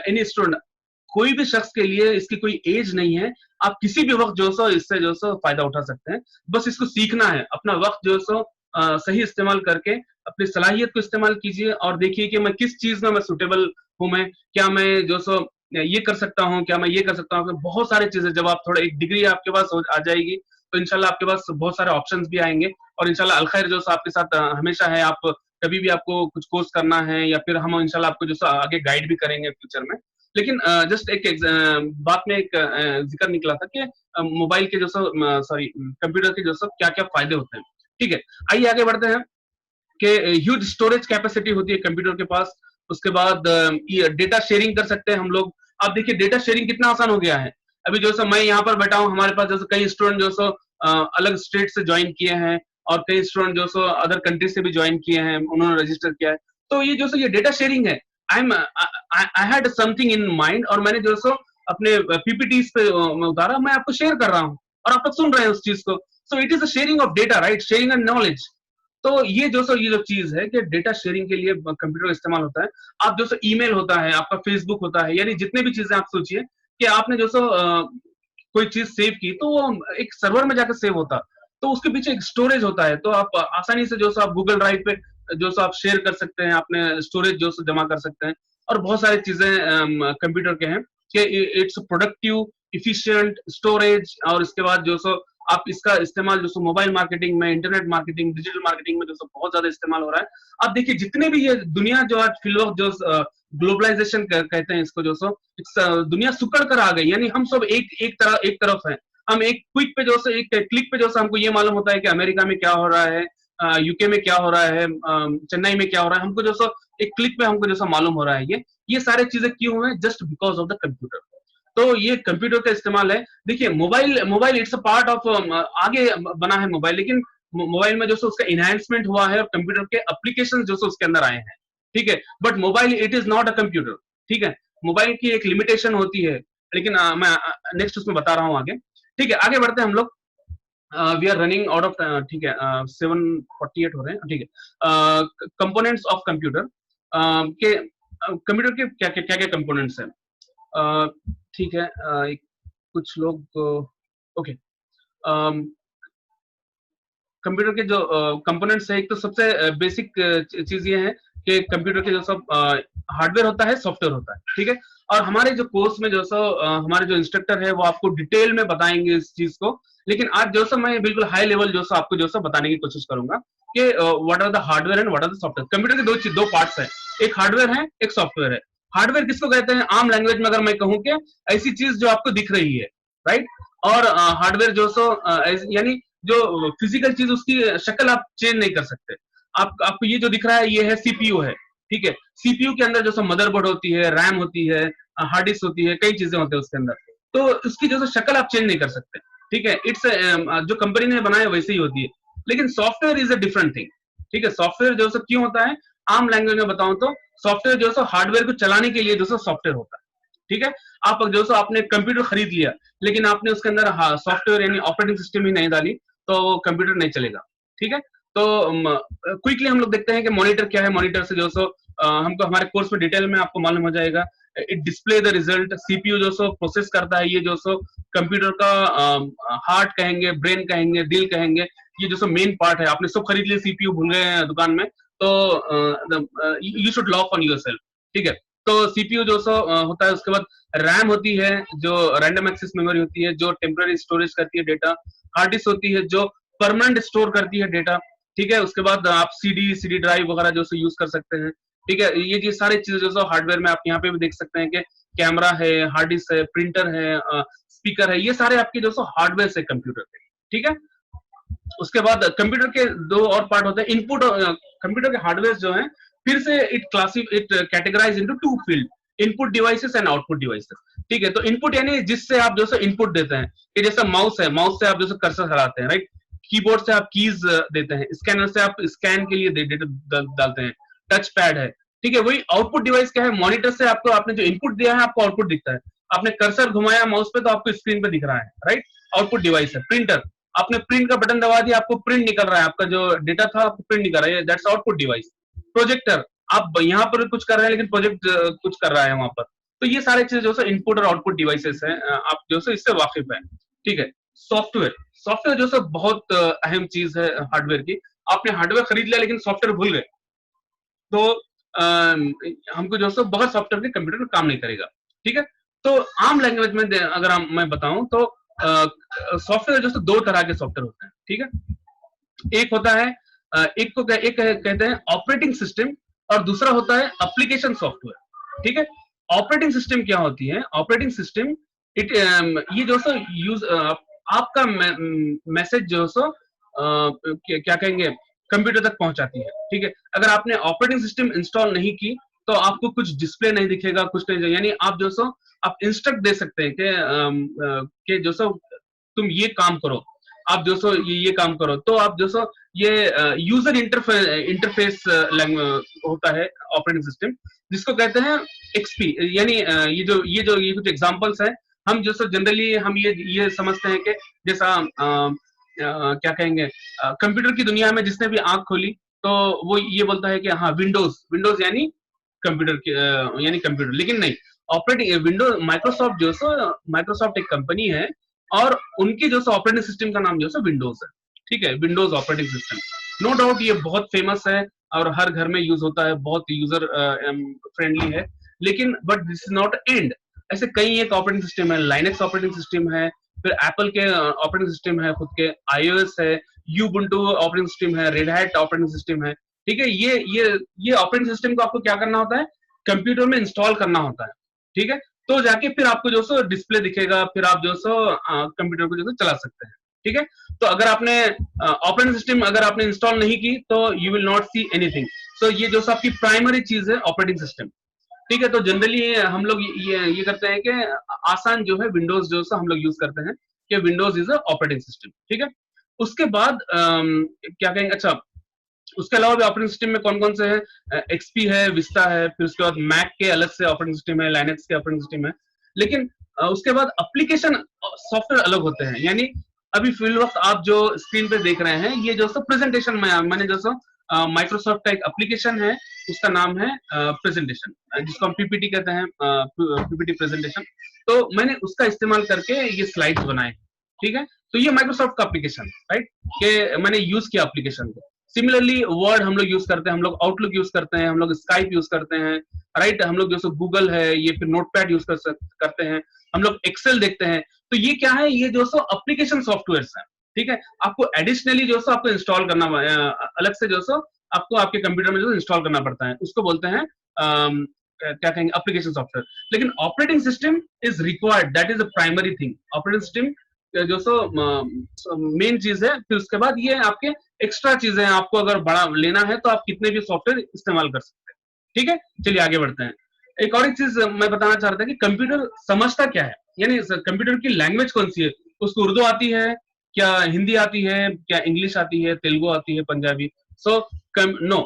any student। कोई भी शख्स के लिए इसकी कोई एज नहीं है। आप किसी भी वक्त जो सो इससे जो सो फायदा उठा सकते हैं। बस इसको सीखना है, अपना वक्त जो सो सही इस्तेमाल करके अपनी सलाहियत को इस्तेमाल कीजिए, और देखिए कि मैं किस चीज में मैं सुटेबल हूं। मैं क्या मैं जो सो ये कर सकता हूँ, क्या मैं ये कर सकता हूँ। बहुत सारी चीजें, जब आप थोड़ा एक डिग्री आपके पास आ जाएगी, तो इंशाल्लाह आपके पास बहुत सारे ऑप्शंस भी आएंगे। और इंशाल्लाह अल खैर जो आपके साथ हमेशा है। आप कभी भी आपको कुछ कोर्स करना है, या फिर हम इंशाल्लाह आपको जो आगे गाइड भी करेंगे फ्यूचर में। लेकिन जस्ट एक बात में एक जिक्र निकला था कि मोबाइल के जो सॉरी कंप्यूटर के जो क्या क्या फायदे होते हैं। ठीक है, आइए आगे बढ़ते हैं कि ह्यूज स्टोरेज कैपेसिटी होती है कंप्यूटर के पास। उसके बाद डेटा शेयरिंग कर सकते हैं हम लोग। आप देखिए डेटा शेयरिंग कितना आसान हो गया है। अभी जो सो मैं यहाँ पर बैठा हूँ, हमारे पास जैसे कई स्टूडेंट जो सो अलग स्टेट से ज्वाइन किए हैं, और कई स्टूडेंट जो सो अदर कंट्री से भी ज्वाइन किए हैं, उन्होंने रजिस्टर किया है। तो ये जो सो ये डेटा शेयरिंग है। I had something in mind, और मैंने जो सो अपने पीपीटीज पे उतारा, मैं आपको शेयर कर रहा हूँ, और आप लोग सुन रहे हैं उस चीज को। सो it is a sharing of data, right, sharing and knowledge. तो ये जो चीज है कि डेटा शेयरिंग के लिए कंप्यूटर इस्तेमाल होता है। आप जो ईमेल होता है, आपका फेसबुक होता है, यानी जितने भी चीजें आप सोचिए कि आपने जो कोई चीज सेव की, तो वो एक सर्वर में जाकर सेव होता, तो उसके पीछे एक स्टोरेज होता है। तो आप आसानी से जो आप गूगल ड्राइव पे जो आप शेयर कर सकते हैं, अपने स्टोरेज जो जमा कर सकते हैं। और बहुत सारी चीजें कंप्यूटर के हैं कि इट्स प्रोडक्टिव, इफिशियंट स्टोरेज। और इसके बाद जो आप इसका इस्तेमाल जो मोबाइल मार्केटिंग में, इंटरनेट मार्केटिंग, डिजिटल मार्केटिंग में जो बहुत ज्यादा इस्तेमाल हो रहा है। आप देखिए जितने भी ये दुनिया जो आज फिलवक्त जो ग्लोबलाइजेशन कहते हैं इसको, जो दुनिया सुकड़ कर आ गई। यानी हम सब एक तरफ है। हम एक क्विक पे जो एक क्लिक पे जो हमको ये मालूम होता है कि अमेरिका में क्या हो रहा है, यूके में क्या हो रहा है, चेन्नई में क्या हो रहा है। हमको जो एक क्लिक पे हमको जो मालूम हो रहा है। ये सारे चीजें क्यों हुए? Just because of the computer. तो ये कंप्यूटर का इस्तेमाल है। देखिए mobile it's a part of, आगे बना है मोबाइल, लेकिन मोबाइल में जो उसका इनहेंसमेंट हुआ है, और कंप्यूटर के एप्लीकेशन जो उसके अंदर आए हैं। ठीक है, but mobile it is not a computer. ठीक है, मोबाइल की एक लिमिटेशन होती है, लेकिन मैं नेक्स्ट उसमें बता रहा हूँ आगे। ठीक है, आगे बढ़ते हैं हम लोग। We are running out of, ठीक है, 7:48 हो रहे हैं। ठीक है, कंपोनेंट्स ऑफ कंप्यूटर के, कंप्यूटर के क्या क्या क्या कंपोनेंट्स हैं। ठीक है, कुछ लोग ओके, कंप्यूटर के जो कंपोनेंट्स है, एक तो सबसे बेसिक चीज ये है कि कंप्यूटर के जो सब हार्डवेयर होता है, सॉफ्टवेयर होता है। ठीक है, और हमारे जो कोर्स में जो हमारे जो इंस्ट्रक्टर है वो आपको डिटेल में बताएंगे इस चीज को। लेकिन आज जो मैं बिल्कुल हाई लेवल जो आपको जो बताने की कोशिश करूंगा कि what are the hardware and what are the software. Computer के दो पार्ट्स है, एक हार्डवेयर है, एक सॉफ्टवेयर है। हार्डवेयर किसको कहते हैं? आम लैंग्वेज में अगर मैं कहूँ कि ऐसी चीज जो आपको दिख रही है, राइट। और हार्डवेयर यानी जो फिजिकल चीज, उसकी शक्ल आप चेंज नहीं कर सकते। आपको ये जो दिख रहा है, ये है सीपीयू है। ठीक है, सीपीयू के अंदर जो मदरबोर्ड होती है, रैम होती है, हार्ड डिस्क होती है, कई चीजें होती है उसके अंदर। तो उसकी जो शक्ल आप चेंज नहीं कर सकते। ठीक है, इट्स जो कंपनी ने बनाया वैसे ही होती है। लेकिन software is a different thing. ठीक है, सॉफ्टवेयर जो क्यों होता है? आम लैंग्वेज में बताऊं तो सॉफ्टवेयर जो है हार्डवेयर को चलाने के लिए जो सॉफ्टवेयर होता है, ठीक है। आप जो आपने कंप्यूटर खरीद लिया लेकिन आपने उसके अंदर सॉफ्टवेयर यानी ऑपरेटिंग सिस्टम ही नहीं डाली तो कंप्यूटर नहीं चलेगा, ठीक है। तो क्विकली हम लोग देखते हैं कि मॉनिटर क्या है। मॉनिटर से जो हमको हमारे कोर्स में डिटेल में आपको मालूम हो जाएगा। It display the result. CPU जो प्रोसेस करता है, ये जो कंप्यूटर का हार्ट कहेंगे, ब्रेन कहेंगे, दिल कहेंगे, ये जो मेन पार्ट है। आपने सब खरीद लिया, सीपीयू भूल गए हैं दुकान में, तो you should lock on yourself, ठीक है। तो सीपीयू जो होता है, उसके बाद रैम होती है जो रैंडम एक्सेस मेमोरी होती है जो टेम्पररी स्टोरेज करती है डेटा। हार्ड डिस्क होती है जो परमानेंट स्टोर करती है डेटा, ठीक है। उसके बाद आप सीडी ड्राइव वगैरह जो यूज कर सकते हैं, ठीक है। ये सारी चीजें जो हार्डवेयर में आप यहाँ पे भी देख सकते हैं कि कैमरा है, हार्ड डिस्क है, प्रिंटर है, स्पीकर है, ये सारे आपके जो हार्डवेयर से कंप्यूटर के, ठीक है। उसके बाद कंप्यूटर के दो और पार्ट होते हैं। इनपुट कंप्यूटर के हार्डवेयर जो है फिर से it categorize into two field, input devices and output devices, ठीक है। तो इनपुट यानी जिससे आप जो इनपुट देते हैं, कि जैसा माउस है, माउस से आप जो कर्सर चलाते हैं, राइट। कीबोर्ड से आप कीज देते हैं, स्कैनर से आप स्कैन के लिए डेटा डालते हैं, टच पैड है, ठीक है। वही आउटपुट डिवाइस क्या है, मॉनिटर से आपको आपने जो इनपुट दिया है आपको आउटपुट दिखता है। आपने कर्सर घुमाया माउस पे तो आपको स्क्रीन पे दिख रहा है, राइट। आउटपुट डिवाइस है। प्रिंटर, आपने प्रिंट का बटन दबा दिया, आपको प्रिंट निकल रहा है, आपका जो डेटा था आपको प्रिंट निकल रहा है, दैट्स आउटपुट डिवाइस। प्रोजेक्टर, आप यहाँ पर कुछ कर रहे हैं लेकिन प्रोजेक्ट कुछ कर रहा है वहां पर। तो ये सारे चीजें जो इनपुट और आउटपुट डिवाइसेस हैं, आप जो इससे वाकिफ है, ठीक है। सॉफ्टवेयर, सॉफ्टवेयर जो बहुत अहम चीज है हार्डवेयर की। आपने हार्डवेयर खरीद लिया लेकिन सॉफ्टवेयर भूल गए तो हमको जो बगैर सॉफ्टवेयर के कंप्यूटर काम नहीं करेगा, ठीक है। तो आम लैंग्वेज में अगर मैं बताऊं तो सॉफ्टवेयर जो दो तरह के सॉफ्टवेयर होते हैं, ठीक है। एक होता है एक कहते हैं ऑपरेटिंग सिस्टम और दूसरा होता है एप्लीकेशन सॉफ्टवेयर, ठीक है। ऑपरेटिंग सिस्टम क्या होती है? ऑपरेटिंग सिस्टम ये जो यूज आपका मैसेज जो क्या कहेंगे कंप्यूटर तक पहुंचाती है, ठीक है। अगर आपने ऑपरेटिंग सिस्टम इंस्टॉल नहीं की तो आपको कुछ डिस्प्ले नहीं दिखेगा, कुछ नहीं, यानी आप जो आप इंस्ट्रक्ट दे सकते हैं कि जो तुम ये काम करो, आप जो ये काम करो, तो आप जो ये यूजर इंटरफेस होता है ऑपरेटिंग सिस्टम, जिसको कहते हैं एक्सपी। यानी ये कुछ एग्जांपल्स हैं। हम जो जनरली हम ये समझते हैं कि जैसा क्या कहेंगे कंप्यूटर की दुनिया में जिसने भी आंख खोली तो वो ये बोलता है कि हाँ विंडोज यानी कंप्यूटर यानी कंप्यूटर, लेकिन नहीं। ऑपरेटिंग विंडोज माइक्रोसॉफ्ट एक कंपनी है और उनकी जो ऑपरेटिंग सिस्टम का नाम जो विंडोज है, ठीक है। Windows operating system no doubt ये बहुत फेमस है और हर घर में यूज होता है, बहुत यूजर फ्रेंडली है, लेकिन but this is not and. ऐसे कई एक ऑपरेटिंग सिस्टम है, लाइनेक्स ऑपरेटिंग सिस्टम है, फिर एप्पल के ऑपरेटिंग सिस्टम है खुद के, आईओएस है, यूबुंटू ऑपरेटिंग सिस्टम है, रेड हैट ऑपरेटिंग सिस्टम है, ठीक है। ये ऑपरेटिंग सिस्टम को आपको क्या करना होता है? कंप्यूटर में इंस्टॉल करना होता है, ठीक है। तो जाके फिर आपको जो डिस्प्ले दिखेगा, फिर आप जो कंप्यूटर को चला सकते हैं, ठीक है। तो अगर आपने ऑपरेटिंग सिस्टम अगर आपने इंस्टॉल नहीं की तो you will not see anything. तो ये जो आपकी प्राइमरी चीज है ऑपरेटिंग सिस्टम, ठीक है। तो जनरली हम लोग ये करते हैं कि आसान जो है विंडोज जो हम लोग यूज करते हैं कि Windows is a operating system, ठीक है। उसके बाद क्या कहेंगे, अच्छा उसके अलावा भी ऑपरेटिंग सिस्टम में कौन कौन से हैं? एक्सपी है, विस्टा है, फिर उसके बाद मैक के अलग से ऑपरेटिंग सिस्टम है, लाइनेक्स के ऑपरेटिंग सिस्टम है, लेकिन उसके बाद एप्लीकेशन सॉफ्टवेयर अलग होते हैं। यानी अभी फिल वक्त आप जो स्क्रीन पे देख रहे हैं ये जो प्रेजेंटेशन में मैंने जो माइक्रोसॉफ्ट का एक एप्लीकेशन है, उसका नाम है प्रेजेंटेशन, जिसको हम पीपीटी कहते हैं, पीपीटी प्रेजेंटेशन। तो मैंने उसका इस्तेमाल करके ये स्लाइड्स बनाए, ठीक है। तो ये माइक्रोसॉफ्ट का एप्लीकेशन, राइट, कि मैंने यूज किया एप्लीकेशन को। सिमिलरली वर्ड हम लोग यूज करते हैं, हम लोग आउटलुक यूज करते हैं, हम लोग स्काइप यूज करते हैं, राइट। हम लोग जो गूगल है ये फिर नोटपैड यूज करते हैं, हम लोग एक्सेल देखते हैं। तो ये क्या है? ये जो एप्लीकेशन सॉफ्टवेयर है, ठीक है। आपको एडिशनली जो आपको इंस्टॉल करना अलग से जो आपको आपके कंप्यूटर में जो इंस्टॉल करना पड़ता है, उसको बोलते हैं क्या कहेंगे एप्लीकेशन सॉफ्टवेयर। लेकिन operating system is required, that is a primary thing. Operating system जो मेन चीज है, फिर उसके बाद ये आपके एक्स्ट्रा चीजें हैं। आपको अगर बड़ा लेना है तो आप कितने भी सॉफ्टवेयर इस्तेमाल कर सकते हैं, ठीक है। चलिए आगे बढ़ते हैं। एक और एक चीज मैं बताना चाह रहा था कि कंप्यूटर समझता क्या है, यानी कंप्यूटर की लैंग्वेज कौन सी है? उसको उर्दू आती है क्या, हिंदी आती है क्या, इंग्लिश आती है, तेलुगु आती है, पंजाबी? नो,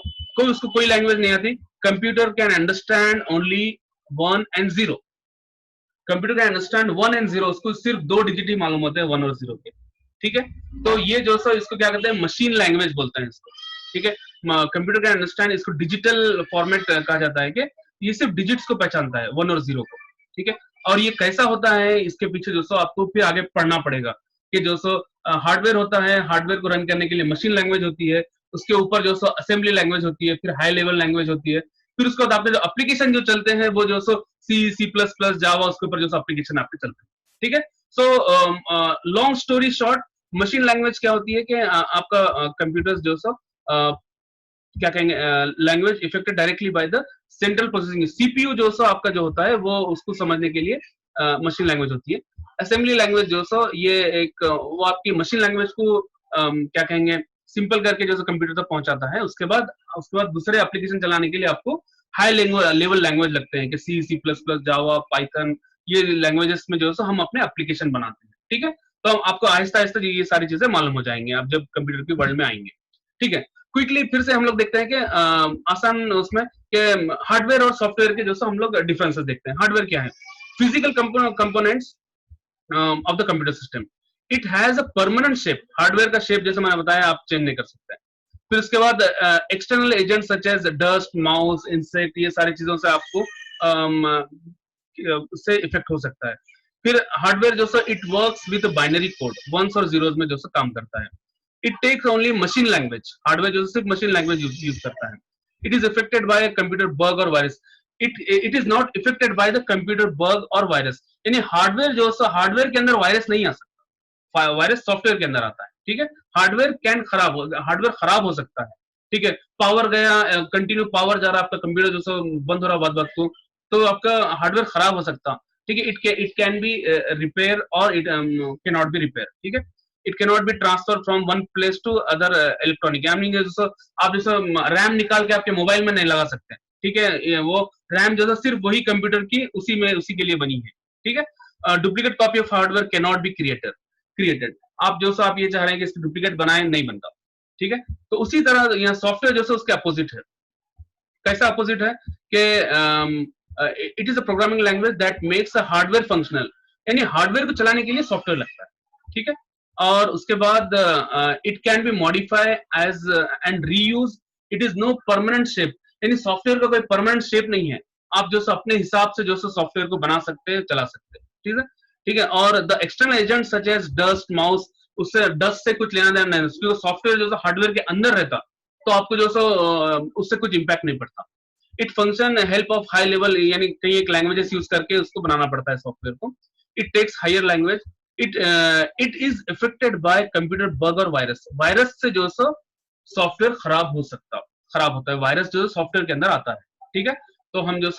उसको कोई लैंग्वेज नहीं आती, computer can understand only 1 and 0, computer can understand 1 and 0, उसको सिर्फ 2 डिजिट ही मालूम होते हैं 1 और 0 के, ठीक है। तो ये जो सो इसको क्या कहते हैं, मशीन लैंग्वेज बोलते हैं इसको, ठीक है। कंप्यूटर कैन अंडरस्टैंड, इसको डिजिटल फॉर्मेट कहा जाता है कि ये सिर्फ डिजिट्स को पहचानता है 1 और 0 को, ठीक है। और ये कैसा होता है, इसके पीछे जो सो आपको फिर आगे पढ़ना पड़ेगा कि जो सो हार्डवेयर होता है, हार्डवेयर को रन करने के लिए मशीन लैंग्वेज होती है, उसके ऊपर जो सो असेंबली लैंग्वेज होती है, फिर हाई लेवल लैंग्वेज होती है, फिर उसके बाद आपके जो एप्लीकेशन जो चलते हैं वो जो सो सी प्लस प्लस जावा, उसके ऊपर जो सो एप्लीकेशन आपके चलते हैं, ठीक है। So long story short, machine language क्या होती है कि आपका कंप्यूटर्स जो सो क्या कहेंगे, language affected directly by the central processing, CPU जो सो आपका जो होता है वो उसको समझने के लिए मशीन लैंग्वेज होती है। असेंबली लैंग्वेज जो सो ये एक वो आपकी मशीन लैंग्वेज को क्या कहेंगे, सिंपल करके जो कंप्यूटर तक पहुंचाता है। उसके बाद दूसरे एप्लीकेशन चलाने के लिए आपको हाई लेवल लैंग्वेज लगते हैं कि सी प्लस प्लस, जावा, पाइथन, ये लैंग्वेजेस में जो है हम अपने एप्लीकेशन बनाते हैं, ठीक है। तो आपको आहिस्ता आहिस्ता ये सारी चीजें मालूम हो जाएंगे आप जब कंप्यूटर की वर्ल्ड में आएंगे, ठीक है। क्विकली फिर से हम लोग देखते हैं कि आसान उसमें कि हार्डवेयर और सॉफ्टवेयर के जो हम लोग डिफरेंसेस देखते हैं। हार्डवेयर क्या है, physical components of the computer system, it has a permanent shape, hardware का शेप जैसे मैंने बताया आप चेंज नहीं कर सकते। फिर उसके बाद external agent such as dust, mouse, insect, ये सारी चीजों से आपको उससे इफेक्ट हो सकता है। फिर हार्डवेयर जो it works with binary code, ones और जीरोस में जो काम करता है। It takes only machine language, hardware जो सिर्फ मशीन लैंग्वेज यूज करता है। It is affected by computer bug और virus, it is not affected by the computer bug और वायरस, यानी हार्डवेयर जो हार्डवेयर के अंदर वायरस नहीं आ सकता, वायरस सॉफ्टवेयर के अंदर आता है, ठीक है। हार्डवेयर खराब हो सकता है, ठीक है। पावर गया, कंटिन्यू पावर जा रहा है, आपका कंप्यूटर जो बंद हो रहा बात बात को, तो आपका हार्डवेयर खराब हो सकता, ठीक है। इट कैन बी रिपेयर और it can not be repair, ठीक है। It can not be transfer from one place to other electronic, यानी आप जैसे रैम निकाल के आपके मोबाइल में नहीं लगा सकते, ठीक है। वो रैम जो सिर्फ वही कंप्यूटर की उसी के लिए बनी है, ठीक है। Duplicate copy of hardware can not be created, आप आप ये चाह रहे हैं कि इसकी डुप्लीकेट बनाए, नहीं बनता, ठीक है। तो उसी तरह यहाँ सॉफ्टवेयर जो उसके अपोजिट है। कैसा अपोजिट है कि it is a programming language that makes a hardware functional, यानी हार्डवेयर को चलाने के लिए सॉफ्टवेयर लगता है, ठीक है। और उसके बाद it can be modify as and reuse, it is no permanent shape, यानी सॉफ्टवेयर का कोई परमानेंट शेप नहीं है, आप जो अपने हिसाब से जो सॉफ्टवेयर को बना सकते हैं, चला सकते हैं, ठीक है, ठीक है। और the external agent such as dust, mouse, उससे डस्ट से कुछ लेना देना नहीं, क्योंकि सॉफ्टवेयर जो हार्डवेयर के अंदर रहता तो आपको जो उससे कुछ इंपैक्ट नहीं पड़ता। It function help of high level, यानी कई एक लैंग्वेजेस यूज करके उसको बनाना पड़ता है सॉफ्टवेयर को। It takes higher language, it is affected by computer bug और वायरस, वायरस से जो सॉफ्टवेयर खराब होता है, वायरस जो सॉफ्टवेयर के अंदर आता है, ठीक है। तो हम जो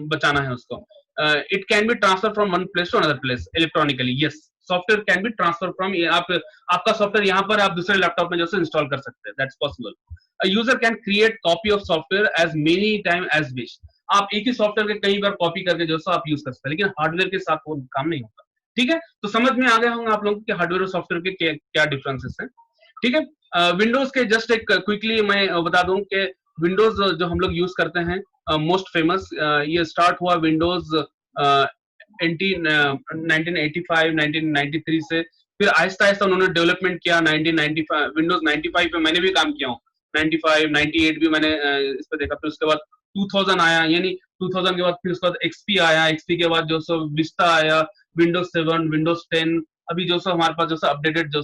बचाना है उसको। It can be transfer from one place to another place electronically, yes, software can be transfer from, आपका सॉफ्टवेयर यहाँ पर आप दूसरे लैपटॉप में जो इंस्टॉल कर सकते हैं, that's possible. A user can create copy of software as many time as wish, आप एक ही सॉफ्टवेयर के कई बार कॉपी करके जो आप यूज कर सकते हैं, लेकिन हार्डवेयर के साथ वो काम नहीं होता, ठीक है। तो समझ में आ गया होंगे आप लोगों को हार्डवेयर और सॉफ्टवेयर के क्या डिफरेंसेस हैं, ठीक है। विंडोज के जस्ट एक क्विकली मैं बता दूं कि विंडोज जो हम लोग यूज करते हैं, मोस्ट फेमस ये स्टार्ट हुआ विंडोज 1985 1993 से, फिर आहिस्ता आहिस्ता उन्होंने डेवलपमेंट किया 1995, विंडोज 95 पे मैंने भी काम किया हूँ, 95 98 भी मैंने इस पे देखा। फिर उसके बाद 2000 आया, यानी 2000 के बाद फिर उसके बाद एक्सपी आया, एक्सपी के बाद जो विस्टा आया, विंडोज 7, विंडोज 10, अभी जो हमारे पास जो अपडेटेड जो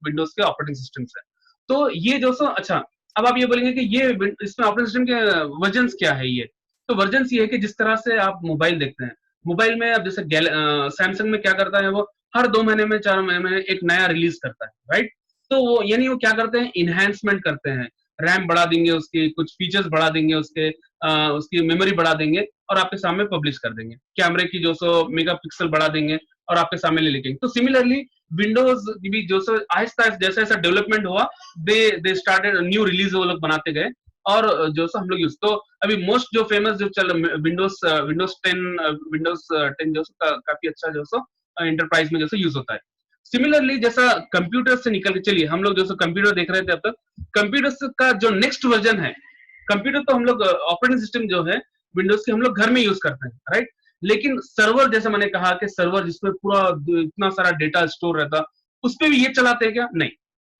विंडोज के ऑपरेटिंग सिस्टम्स है। तो ये जो अच्छा, अब आप ये बोलेंगे कि ये इसमें ऑपरेटिंग सिस्टम के वर्जन्स क्या है, ये तो वर्जन्स ये है कि जिस तरह से आप मोबाइल देखते हैं, मोबाइल में अब जैसे सैमसंग में क्या करता है, वो हर 2 महीने में 4 महीने में एक नया रिलीज करता है, राइट। तो वो यानी वो क्या करते हैं, इनहेंसमेंट करते हैं, रैम बढ़ा देंगे, उसकी कुछ फीचर्स बढ़ा देंगे, उसकी मेमोरी बढ़ा देंगे और आपके सामने पब्लिश कर देंगे, कैमरे की जो मेगापिक्सल बढ़ा देंगे और आपके सामने ले लेंगे। तो सिमिलरली विंडोज भी जो आहिस्ता जैसे जैसा डेवलपमेंट हुआ, दे स्टार्टेड न्यू रिलीज, वो लोग बनाते गए और जो हम लोग यूज, तो अभी मोस्ट जो फेमस जो चल विंडोज 10 जो काफी अच्छा जो एंटरप्राइज में जो यूज होता है। सिमिलरली जैसा कंप्यूटर से निकल के, चलिए हम लोग जो कंप्यूटर देख रहे थे अब तक, कंप्यूटर का जो नेक्स्ट वर्जन है, कंप्यूटर तो हम लोग ऑपरेटिंग सिस्टम जो है विंडोज के हम लोग घर में यूज करते हैं, राइट। लेकिन सर्वर, जैसे मैंने कहा कि सर्वर जिसमें पूरा इतना सारा डेटा स्टोर रहता, उस पर भी ये चलाते हैं क्या? नहीं,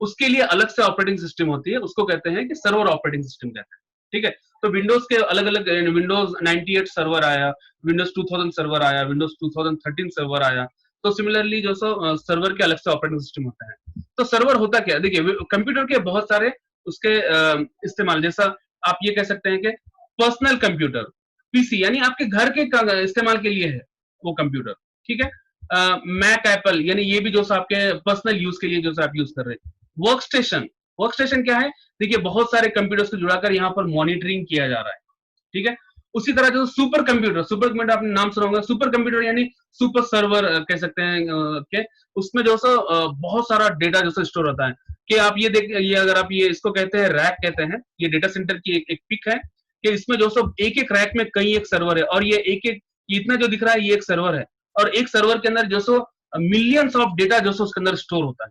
उसके लिए अलग से ऑपरेटिंग सिस्टम होती है, उसको कहते हैं कि सर्वर ऑपरेटिंग सिस्टम कहते हैं, ठीक है। तो विंडोज के अलग अलग, विंडोज 98 सर्वर आया, विंडोज 2000 सर्वर आया, विंडोज 2013 सर्वर आया। तो सिमिलरली जो सर्वर के अलग से ऑपरेटिंग सिस्टम होता है। तो सर्वर होता क्या, देखिए कंप्यूटर के बहुत सारे उसके इस्तेमाल, जैसा आप ये कह सकते हैं कि पर्सनल कंप्यूटर, पीसी, यानी आपके घर के इस्तेमाल के लिए है वो कंप्यूटर, ठीक है। मैक, एप्पल, यानी ये भी जो आपके पर्सनल यूज के लिए जो आप यूज कर रहे हैं। वर्कस्टेशन, वर्कस्टेशन क्या है, देखिए बहुत सारे कंप्यूटर्स को जुड़ाकर यहाँ पर मॉनिटरिंग किया जा रहा है, ठीक है। उसी तरह जो सुपर कंप्यूटर, सुपर कंप्यूटर आपने नाम सुना होगा, सुपर कंप्यूटर यानी सुपर सर्वर कह सकते हैं के, उसमें जो बहुत सारा डेटा जो स्टोर होता है। कि आप ये देख, ये अगर आप ये इसको कहते हैं रैक कहते हैं, ये डेटा सेंटर की एक पिक है कि इसमें जो एक एक रैक में कई एक सर्वर है, और ये एक एक इतना जो दिख रहा है ये एक सर्वर है, और एक सर्वर के अंदर जो मिलियंस ऑफ डेटा जो उसके अंदर स्टोर होता है।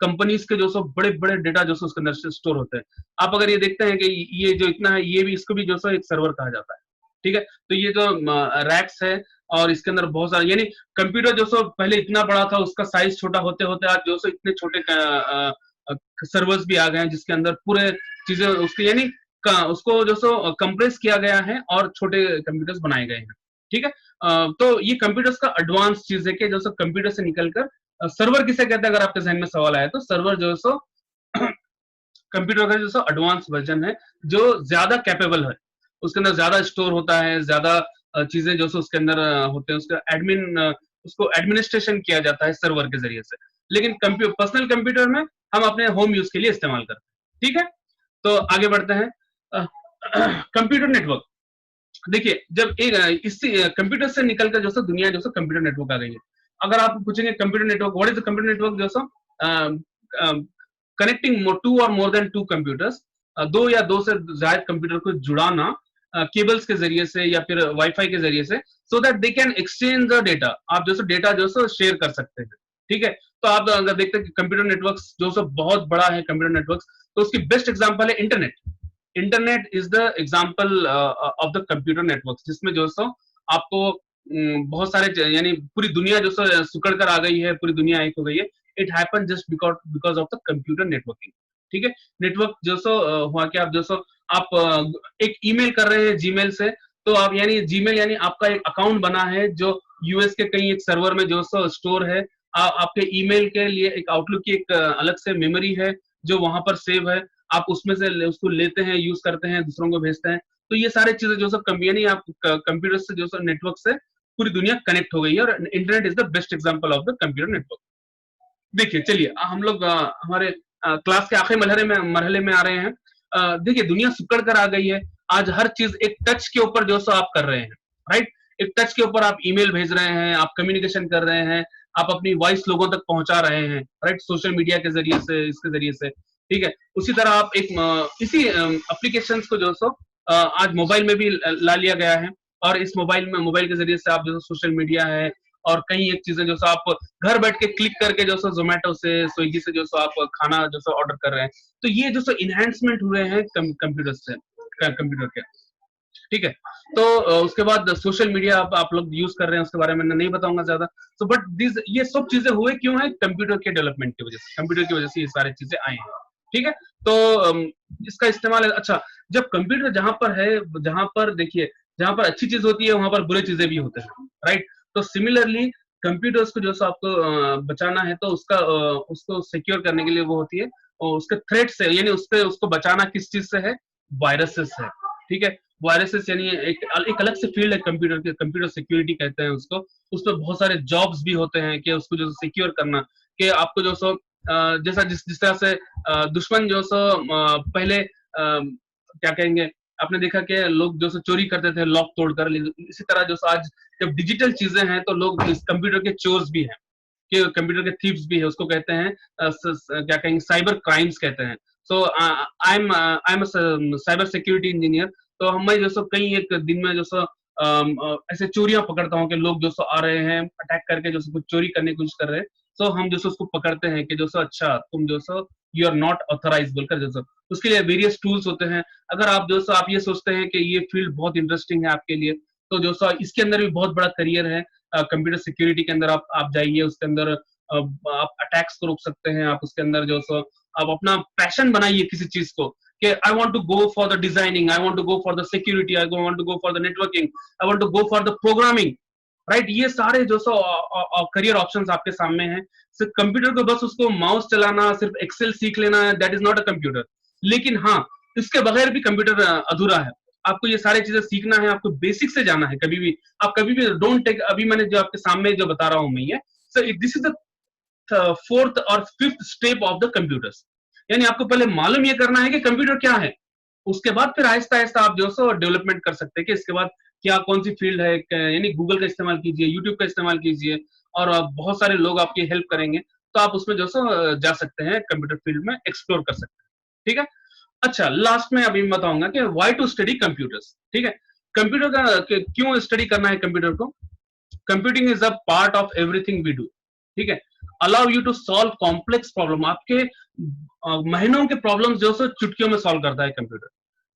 कंपनीज के जो बड़े बड़े डेटा जो उसके अंदर स्टोर होते हैं। आप अगर ये देखते हैं कि ये जो इतना है, ये भी, इसको भी जो एक सर्वर कहा जाता है, ठीक है। तो ये जो रैक्स है, और इसके अंदर बहुत सारे, यानी कंप्यूटर जो पहले इतना बड़ा था, उसका साइज छोटा होते होते आज जो इतने छोटे सर्वर्स भी आ गए हैं, जिसके अंदर पूरे चीजें उसके, यानी उसको जो कंप्रेस किया गया है और छोटे कंप्यूटर्स बनाए गए हैं, ठीक है। तो ये कंप्यूटर्स का एडवांस चीज है कि जो कंप्यूटर से निकलकर सर्वर किसे कहते हैं, अगर आपके जहन में सवाल आया तो सर्वर जो कंप्यूटर का जो एडवांस वर्जन है, जो ज्यादा कैपेबल है, उसके अंदर ज्यादा स्टोर होता है, ज्यादा चीजें जो उसके अंदर होते हैं, उसका उसको एडमिनिस्ट्रेशन किया जाता है सर्वर के जरिए से। लेकिन पर्सनल कंप्यूटर में हम अपने होम यूज के लिए इस्तेमाल करते हैं, ठीक है। तो आगे बढ़ते हैं। कंप्यूटर नेटवर्क, देखिए जब एक इससे कंप्यूटर से निकलकर जो दुनिया जो कंप्यूटर नेटवर्क आ गई है। अगर आप पूछेंगे computer network, what is the computer network, जो कनेक्टिंग टू और मोर देन टू कंप्यूटर्स, दो या दो से ज्यादा कंप्यूटर को जुड़ाना केबल्स के जरिए से या फिर वाईफाई के जरिए से, so that they can exchange the data, आप जो डेटा जो शेयर कर सकते हैं, ठीक है। तो आप अगर देखते हैं कि कंप्यूटर नेटवर्क जो बहुत बड़ा है कंप्यूटर नेटवर्क, तो उसकी बेस्ट एग्जांपल है internet. Internet is the example of the computer network, जिसमें जो आपको बहुत सारे, यानी पूरी दुनिया जो सुकड़ कर आ गई है, पूरी दुनिया एक हो गई है। It happen just because of the computer networking, ठीक है। नेटवर्क जो हुआ कि आप जो आप एक ईमेल कर रहे हैं जीमेल से, तो आप, यानी जीमेल यानी आपका एक अकाउंट बना है जो यूएस के कहीं एक सर्वर में जो स्टोर है। आपके ईमेल के लिए एक आउटलुक की एक अलग से मेमोरी है जो वहां पर सेव है, आप उसमें से उसको लेते हैं, यूज करते हैं, दूसरों को भेजते हैं। तो ये सारी चीजें जो यानी आप कंप्यूटर से जो नेटवर्क से पूरी दुनिया कनेक्ट हो गई है, और internet is the best example of the computer network. देखिए चलिए हम लोग हमारे क्लास के आखिरी मरहले में आ रहे हैं। देखिए दुनिया सुकड़ कर आ गई है, आज हर चीज एक टच के ऊपर जो आप कर रहे हैं, राइट। एक टच के ऊपर आप ईमेल भेज रहे हैं, आप कम्युनिकेशन कर रहे हैं, आप अपनी वॉइस लोगों तक पहुंचा रहे हैं, राइट, सोशल मीडिया के जरिए से, इसके जरिए से, ठीक है। उसी तरह आप एक इसी एप्लीकेशन को जो आज मोबाइल में भी ला लिया गया है, और इस मोबाइल के जरिए से आप जो सोशल मीडिया है और कई एक चीजें जो आप घर बैठ के क्लिक करके जो जोमेटो से, स्विगी से जो आप खाना जो ऑर्डर कर रहे हैं। तो ये जो इनहेंसमेंट हुए हैं कंप्यूटर से, कंप्यूटर के, ठीक है। तो उसके बाद सोशल मीडिया आप लोग यूज कर रहे हैं, उसके बारे में नहीं बताऊंगा ज्यादा। तो बट दिस, ये सब चीजें हुए क्यों है, कंप्यूटर के डेवलपमेंट की वजह से, कंप्यूटर की वजह से ये सारी चीजें आई हैं, ठीक है। तो इसका इस्तेमाल, अच्छा, जब कंप्यूटर जहां पर है, जहां पर देखिए, जहां पर अच्छी चीज होती है वहां पर बुरी चीजें भी होते हैं, राइट। तो सिमिलरली कंप्यूटर्स को जो आपको बचाना है, तो उसको सिक्योर करने के लिए वो होती है, और उसके थ्रेट से, यानी उसको बचाना किस चीज से है, वायरसेस है, ठीक है। वायरसेस यानी एक अलग से फील्ड है कंप्यूटर के, कंप्यूटर सिक्योरिटी कहते हैं उसको। उसमें बहुत सारे जॉब्स भी होते हैं कि उसको जो सिक्योर करना, कि आपको जो जैसा जिस तरह से दुश्मन जो पहले क्या कहेंगे, आपने देखा कि लोग जो चोरी करते थे लॉक तोड़कर, इसी तरह जो आज जब डिजिटल चीजें हैं तो लोग इस कंप्यूटर के चोर्स भी हैं, कि कंप्यूटर के थीव्स भी है, उसको कहते हैं क्या कहेंगे, साइबर क्राइम्स कहते हैं। So I am cyber security engineer. तो मैं जो कई एक दिन में जो ऐसे चोरियां पकड़ता हूँ कि लोग जो आ रहे हैं अटैक करके जो कुछ चोरी करने की कोशिश कर रहे हैं, सो हम जो सो उसको पकड़ते हैं कि जो सो अच्छा तुम जो so you are not authorize बोलकर जो सो उसके लिए वेरियस टूल्स होते हैं। अगर आप जो सो आप ये सोचते हैं कि ये फील्ड बहुत इंटरेस्टिंग है आपके लिए, तो जो सो इसके अंदर भी बहुत बड़ा करियर है। कंप्यूटर सिक्योरिटी के अंदर आप जाइए, उसके अंदर आप अटैक्स को रोक सकते हैं। आप उसके अंदर जो सो आप अपना पैशन बनाइए किसी चीज को कि I want to go for the designing, I want to go for the security, I want to go for the networking, I want to go for the programming, right. ये सारे जो सो करियर ऑप्शंस आपके सामने हैं। सिर्फ computer को बस उसको माउस चलाना, सिर्फ एक्सेल सीख लेना, that is not a computer. लेकिन हाँ, इसके बगैर भी कंप्यूटर अधूरा है। आपको ये सारी चीजें सीखना है, आपको बेसिक से जाना है। कभी भी आप कभी भी डोंट टेक, अभी मैंने जो आपके सामने जो बता रहा हूं मैं, ये so this is the fourth और fifth step of the computers. यानी आपको पहले मालूम ये करना है कि कंप्यूटर क्या है, उसके बाद फिर आहिस्ता आहिस्ता आप जो सो डेवलपमेंट कर सकते हैं कि इसके बाद क्या कौन सी फील्ड है। यानी गूगल का इस्तेमाल कीजिए, यूट्यूब का इस्तेमाल कीजिए, और बहुत सारे लोग आपकी हेल्प करेंगे, तो आप उसमें जो सो जा सकते हैं, कंप्यूटर फील्ड में एक्सप्लोर कर सकते हैं। ठीक है। अच्छा, लास्ट में अभी बताऊंगा कि व्हाई टू स्टडी कंप्यूटर्स। ठीक है। कंप्यूटर का क्यों स्टडी करना है कंप्यूटर को। Computing is a part of everything we do. ठीक है। Allow you to solve complex problem. आपके महीनों के प्रॉब्लम्स जो सो चुटकियों में सॉल्व करता है कंप्यूटर।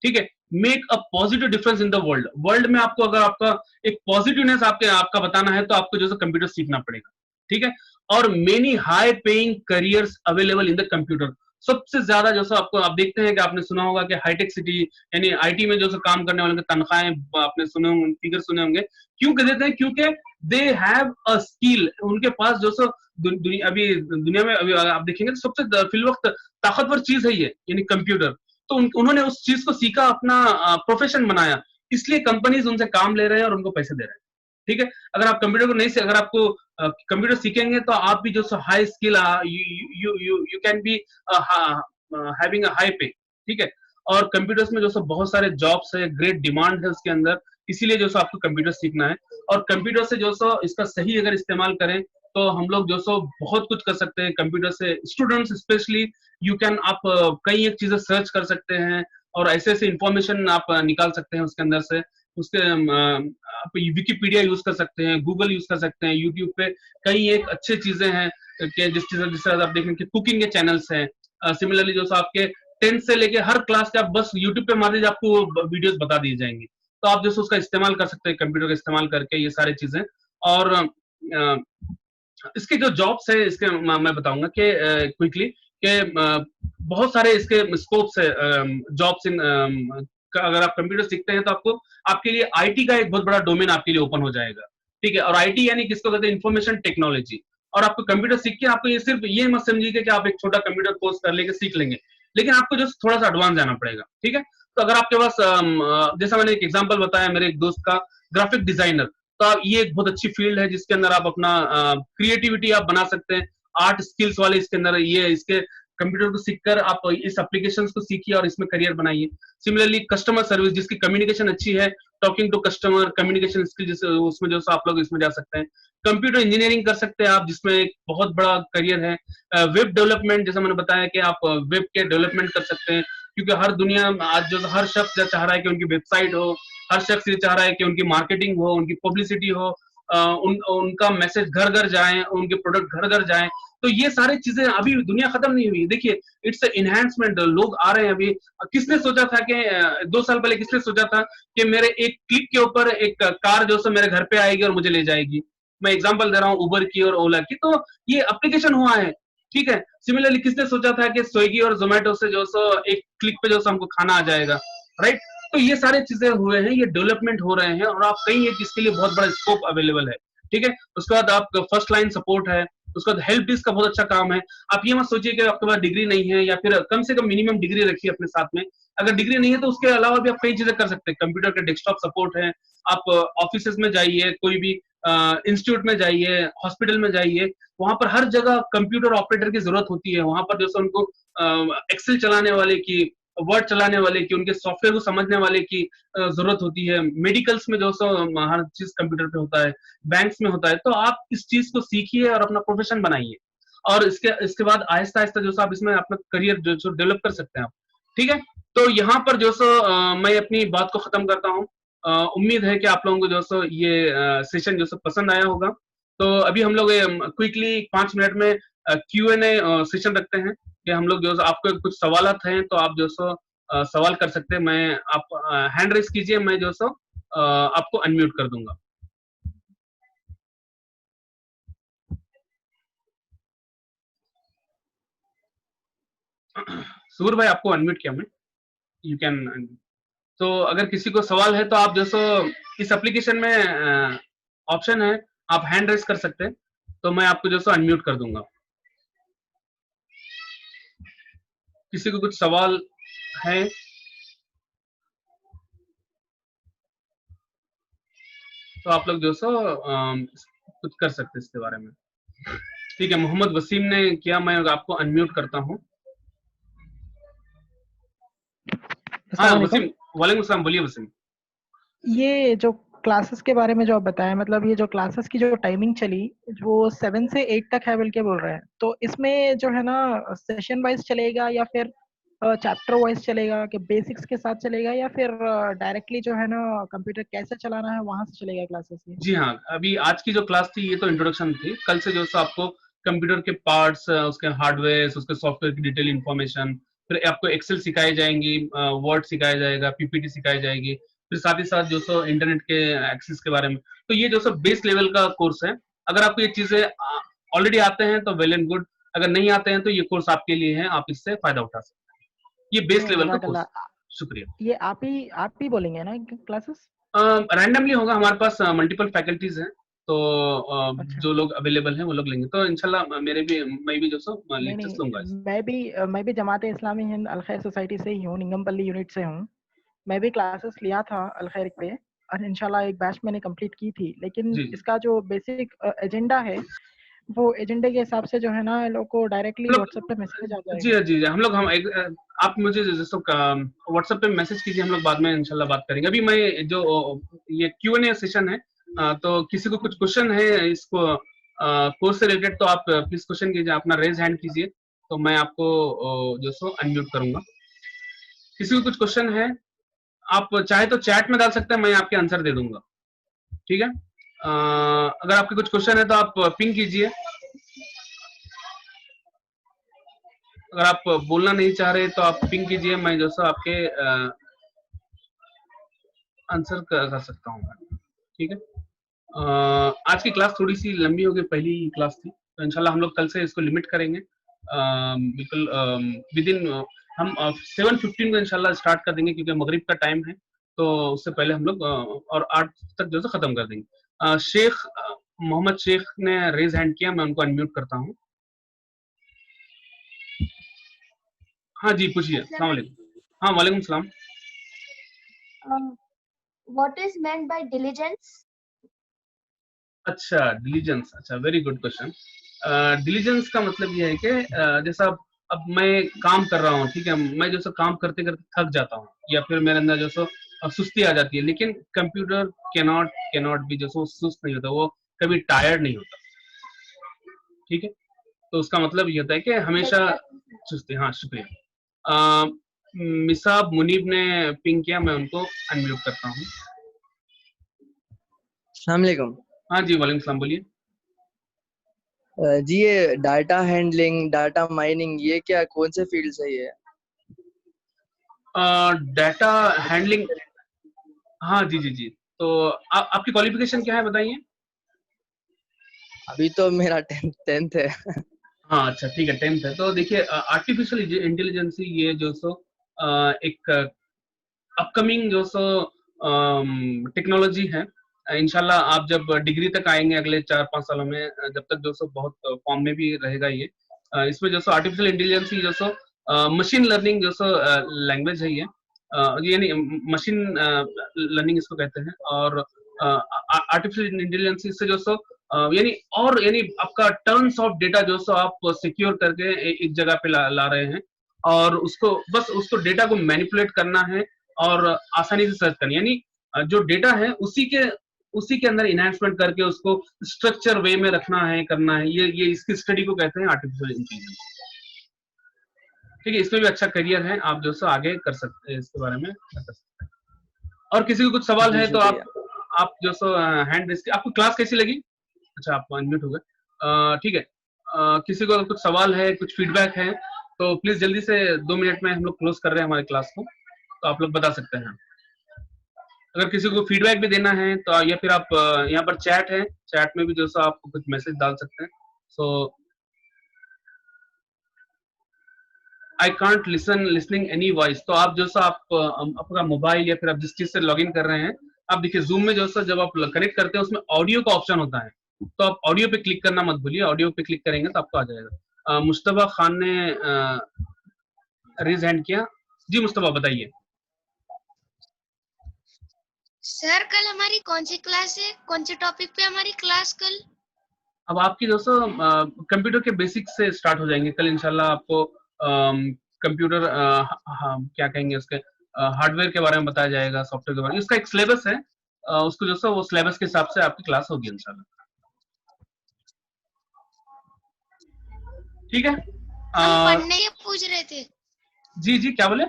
ठीक है। Make a positive difference in the world. World में आपको अगर आपका एक पॉजिटिवनेस आपका बताना है, तो आपको जो सो कंप्यूटर सीखना पड़ेगा। ठीक है। और many high paying careers available in the computer. सबसे ज्यादा जो आपको आप देखते हैं कि आपने सुना होगा कि हाईटेक सिटी यानी आईटी में जो काम करने वालों की तनख्वाहें आपने सुने होंगे, फिगर सुने होंगे। क्यों कर देते हैं? क्योंकि दे हैव अ स्किल। उनके पास जो अभी दुनिया में अभी आप देखेंगे तो सबसे फिलवक्त ताकतवर चीज है ये, यानी कंप्यूटर। तो उन्होंने उस चीज को सीखा, अपना प्रोफेशन बनाया, इसलिए कंपनीज उनसे काम ले रहे हैं और उनको पैसे दे रहे हैं। ठीक है। अगर आप कंप्यूटर को नहीं से अगर आपको कंप्यूटर सीखेंगे, तो आप भी जो high skill you can be having a high पे। ठीक है। और कंप्यूटर्स में जो बहुत सारे जॉब्स है, ग्रेट डिमांड है उसके अंदर, इसीलिए जो आपको कंप्यूटर सीखना है। और कंप्यूटर से जो इसका सही अगर इस्तेमाल करें, तो हम लोग जो बहुत कुछ कर सकते हैं कंप्यूटर से। स्टूडेंट्स स्पेशली यू कैन आप कई एक चीजें सर्च कर सकते हैं, और ऐसे ऐसे इंफॉर्मेशन आप निकाल सकते हैं उसके अंदर से। उसके आप विकिपीडिया यूज कर सकते हैं, गूगल यूज कर सकते हैं, यूट्यूब पे कई एक अच्छी चीजें हैं कि जिस तरह आप देखें कि कुकिंग के चैनल्स हैं। सिमिलरली जो आपके 10th से लेके हर क्लास के आप बस यूट्यूब पे मार दीजिए, आपको वीडियोस बता दी जाएंगी। तो आप जो उसका इस्तेमाल कर सकते हैं, कंप्यूटर का इस्तेमाल करके ये सारी चीजें। और इसके जो जॉब्स है, इसके मैं बताऊंगा कि क्विकली कि बहुत सारे इसके स्कोप्स है जॉब्स इन। अगर आप कंप्यूटर सीखते हैं, तो आपको आपके लिए आईटी का एक बहुत बड़ा डोमेन आपके लिए ओपन हो जाएगा। ठीक है। और आईटी यानी किसको कहते हैं? Information technology. और आपको कंप्यूटर सीख के आपको ये सिर्फ ये मत समझिए कि आप एक छोटा कंप्यूटर कोर्स कर लेके सीख लेंगे, लेकिन आपको जो थोड़ा सा एडवांस जाना पड़ेगा। ठीक है। तो अगर आपके पास जैसा मैंने एक एग्जांपल बताया मेरे एक दोस्त का, ग्राफिक डिजाइनर, तो आप ये एक बहुत अच्छी फील्ड है जिसके अंदर आप अपना क्रिएटिविटी आप बना सकते हैं। आर्ट स्किल्स वाले इसके अंदर ये इसके कंप्यूटर को सीखकर आप इस एप्लीकेशंस को सीखिए और इसमें करियर बनाइए। सिमिलरली कस्टमर सर्विस, जिसकी कम्युनिकेशन अच्छी है, talking to customer, communication skill, उसमें जो आप लोग इसमें जा सकते हैं। कंप्यूटर इंजीनियरिंग कर सकते हैं आप, जिसमें एक बहुत बड़ा करियर है। वेब डेवलपमेंट, जैसा मैंने बताया कि आप वेब के डेवलपमेंट कर सकते हैं, क्योंकि हर दुनिया आज जो हर शख्स चाह रहा है कि उनकी वेबसाइट हो, हर शख्स ये चाह रहा है कि उनकी मार्केटिंग हो, उनकी पब्लिसिटी हो, उनका मैसेज घर घर जाए, उनके प्रोडक्ट घर घर जाए। तो ये सारी चीजें अभी दुनिया खत्म नहीं हुई। देखिए, इट्स एनहांसमेंट, लोग आ रहे हैं अभी। किसने सोचा था कि 2 साल पहले किसने सोचा था कि मेरे एक क्लिक के ऊपर एक कार जो मेरे घर पे आएगी और मुझे ले जाएगी। मैं एग्जांपल दे रहा हूँ उबर की और ओला की, तो ये एप्लीकेशन हुआ है। ठीक है। सिमिलरली किसने सोचा था कि स्विगी और जोमेटो से एक क्लिक पे हमको खाना आ जाएगा, राइट। तो ये सारी चीजें हुए हैं, ये डेवलपमेंट हो रहे हैं, और आप कहीं एक इसके लिए बहुत बड़ा स्कोप अवेलेबल है। ठीक है। उसके बाद आप फर्स्ट लाइन सपोर्ट है, उसके बाद हेल्प डेस्क का बहुत अच्छा काम है। आप ये मत सोचिए कि आपके पास डिग्री नहीं है, या फिर कम से कम मिनिमम डिग्री रखिए अपने साथ में। अगर डिग्री नहीं है तो उसके अलावा भी आप कई चीजें कर सकते हैं। कंप्यूटर का डेस्कटॉप सपोर्ट है। आप ऑफिस में जाइए, कोई भी इंस्टीट्यूट में जाइए, हॉस्पिटल में जाइए, वहां पर हर जगह कंप्यूटर ऑपरेटर की जरूरत होती है। वहां पर उनको एक्सेल चलाने वाले की, वर्ड चलाने वाले की, उनके सॉफ्टवेयर को समझने वाले की जरूरत होती है। मेडिकल्स में हर चीज कंप्यूटर पे होता है, बैंक्स में होता है। तो आप इस चीज को सीखिए और अपना प्रोफेशन बनाइए, और इसके बाद आहिस्ता आहिस्ता आप इसमें अपना करियर डेवलप कर सकते हैं आप। ठीक है। तो यहाँ पर मैं अपनी बात को खत्म करता हूँ। उम्मीद है कि आप लोगों को ये सेशन पसंद आया होगा। तो अभी हम लोग क्विकली 5 मिनट में Q&A सेशन रखते हैं कि हम लोग जो आपको कुछ सवालात हैं तो आप जो सो सवाल कर सकते हैं। मैं आप हैंड रेस कीजिए, मैं जो सो आपको अनम्यूट कर दूंगा। सूर भाई आपको अनम्यूट किया मैं, यू कैन। तो अगर किसी को सवाल है तो आप जो सो इस एप्लीकेशन में ऑप्शन है, आप हैंड रेस कर सकते हैं, तो मैं आपको जो सो अनम्यूट कर दूंगा। किसी को कुछ सवाल है? तो आप लोग जो सो कुछ कर सकते हैं इसके बारे में। ठीक है, मोहम्मद वसीम ने किया, मैं आपको अनम्यूट करता हूँ। हाँ वसीम, वालेकुम सलाम, बोलिए वसीम। ये जो क्लासेस के बारे में जो आप बताएं, मतलब ये जो क्लासेस की जो टाइमिंग चली वो 7 से 8 तक है बोल के बोल रहे हैं, तो इसमें जो है ना सेशन वाइज चलेगा या फिर चैप्टर वाइज चलेगा, कि बेसिक्स के साथ चलेगा या फिर डायरेक्टली जो है ना कंप्यूटर कैसे चलाना है वहां से चलेगा क्लासेस ये? जी हाँ, अभी आज की जो क्लास थी ये तो इंट्रोडक्शन थी। कल से जो सो आपको कंप्यूटर के पार्ट्स, उसके हार्डवेयर, उसके सॉफ्टवेयर की डिटेल इन्फॉर्मेशन, फिर आपको एक्सेल सिखाई जाएंगी, वर्ड सिखाया जाएगा, पीपीटी सिखाई जाएगी, फिर साथ ही साथ जो सो इंटरनेट के एक्सेस के बारे में। तो ये जो सो बेस लेवल का कोर्स है। अगर आपको ये चीजें ऑलरेडी आते हैं तो वेल एंड गुड, अगर नहीं आते हैं तो ये कोर्स आपके लिए है, आप इससे फायदा उठा सकते हैं। ये बेस लेवल का कोर्स। शुक्रिया। ये आप ही बोलेंगे ना क्लासेस? रैंडमली होगा, हमारे पास मल्टीपल फैकल्टीज हैं, तो अच्छा। जो लोग अवेलेबल हैं वो लोग लेंगे। तो इंशाल्लाह मैं भी जो सो नहीं लेक्चर्स लूंगा नहीं, मैं भी जमाते इस्लामी हिंद अल खैर सोसाइटी से ही हूँ, निंगमपल्ली यूनिट से हूँ। मैं भी क्लासेस लिया था अल खैर पे, और इंशाल्लाह एक बैच मैंने कंप्लीट की थी, लेकिन जी। इसका जो बेसिक एजेंडा है वो एजेंडे के हिसाब से जो है ना लोगों को डायरेक्टली हम लोग व्हाट्सएप पे मैसेज आ जी जाएगा। जी जी, हम लोग हम एक, आप मुझे जैसे व्हाट्सएप पे मैसेज कीजिए, हम लोग बाद में इंशाल्लाह बात करेंगे। अभी मैं जो ये Q&A सेशन है, तो किसी को कुछ क्वेश्चन है इसको कोर्स से रिलेटेड, तो आप प्लीज क्वेश्चन कीजिए, अपना रेज हैंड कीजिए, तो मैं आपको जो सो अनम्यूट करूंगा। किसी को कुछ क्वेश्चन है, आप चाहे तो चैट में डाल सकते हैं, मैं आपके आंसर दे दूंगा। ठीक है, अगर आपके कुछ क्वेश्चन है तो आप पिंग कीजिए। अगर आप बोलना नहीं चाह रहे तो आप पिंग कीजिए, मैं जो सो आपके आंसर कर सकता हूँ। ठीक है, आज की क्लास थोड़ी सी लंबी हो गई, पहली क्लास थी, तो इंशाल्लाह हम लोग कल से इसको लिमिट करेंगे। बिल्कुल विद इन हम 7:15 को इंशाल्लाह स्टार्ट कर देंगे, क्योंकि मगरिब का टाइम है, तो उससे पहले हम लोग और 8 तक जो है खत्म कर देंगे। शेख मोहम्मद शेख ने रेज हैंड किया, मैं उनको अनम्यूट करता हूँ। हाँ जी, पूछिए। अस्सलाम वालेकुम। हाँ वालेकुम सलाम। What is meant by diligence? अच्छा, डिलीजेंस, अच्छा, वेरी गुड क्वेश्चन। डिलीजेंस का मतलब ये है कि जैसा अब मैं काम कर रहा हूँ, ठीक है, मैं जो सो काम करते करते थक जाता हूँ, या फिर मेरे अंदर जो सो सुस्ती आ जाती है, लेकिन कंप्यूटर कैनॉट भी जो सो सुस्त नहीं होता, वो कभी टायर्ड नहीं होता। ठीक है, तो उसका मतलब ये होता है कि हमेशा सुस्ती। हाँ शुक्रिया। मिसाब मुनीब ने पिंग किया, मैं उनको अनम्यूट करता हूँ। अस्सलाम वालेकुम। हाँ जी, वालेकुम सलाम, बोलिए। जी ये डाटा हैंडलिंग, डाटा माइनिंग, ये क्या कौन से फील्ड से ये? डाटा हैंडलिंग, हाँ जी जी जी। तो आपकी क्वालिफिकेशन क्या है बताइए? अभी तो मेरा टेंथ है। हाँ अच्छा, ठीक है, 10th है। तो देखिए, आर्टिफिशियल इंटेलिजेंस ये जो सो एक अपकमिंग जो सो टेक्नोलॉजी है। इंशाल्लाह आप जब डिग्री तक आएंगे अगले 4-5 सालों में, जब तक जो सो बहुत फॉर्म में भी रहेगा ये, इसमें जो सो आर्टिफिशियल इंटेलिजेंस जो सो मशीन लर्निंग जो सो लैंग्वेज है, ये यानी मशीन लर्निंग इसको कहते हैं। और आर्टिफिशियल इंटेलिजेंस से जो सो यानी आपका टर्न्स ऑफ डेटा जो सो आप सिक्योर करके एक जगह पे ला रहे हैं, और उसको डेटा को मैनिपुलेट करना है, और आसानी से सर्च करनी, यानी जो डेटा है उसी के अंदर इनहेंसमेंट करके उसको स्ट्रक्चर वे में रखना है, करना है। ये इसकी स्टडी को कहते हैं आर्टिफिशियल इंटेलिजेंस। ठीक है, इसमें भी अच्छा करियर है, आप जो सो आगे कर सकते हैं, इसके बारे में कर सकते हैं। और किसी को कुछ सवाल जी है तो शुक्रिया। आप जो सो हैंड रेस, आपको क्लास कैसी लगी? अच्छा, आप अनम्यूट हो गए। ठीक है, किसी को अगर कुछ सवाल है, कुछ फीडबैक है, तो प्लीज जल्दी से 2 मिनट में हम लोग क्लोज कर रहे हैं हमारे क्लास को, तो आप लोग बता सकते हैं। अगर किसी को फीडबैक भी देना है तो या फिर आप यहाँ पर चैट है, चैट में भी जो सो आप कुछ मैसेज डाल सकते हैं। So I can't listening any voice, तो आप जो सो आप अपना मोबाइल या फिर आप जिस चीज से लॉगिन कर रहे हैं, आप देखिए जूम में जो सो जब आप कनेक्ट करते हैं उसमें ऑडियो का ऑप्शन होता है, तो आप ऑडियो पे क्लिक करना मत भूलिए, ऑडियो पे क्लिक करेंगे तो आपको आ जाएगा। मुस्तफा खान ने रेज हैंड किया। जी मुस्तफा बताइए। सर कल हमारी कौन सी क्लास है, कौन से टॉपिक पे हमारी क्लास कल? अब आपकी दोस्तों कंप्यूटर के बेसिक से स्टार्ट हो जाएंगे कल इंशाल्लाह। आपको कंप्यूटर क्या कहेंगे उसके हार्डवेयर के बारे में बताया जाएगा, सॉफ्टवेयर के बारे में। इसका एक सिलेबस है, उसको दोस्तों वो सिलेबस के हिसाब से आपकी क्लास होगी इंशाल्लाह। ठीक है। हम पढ़ने के पूछ रहे थे। जी जी क्या बोले?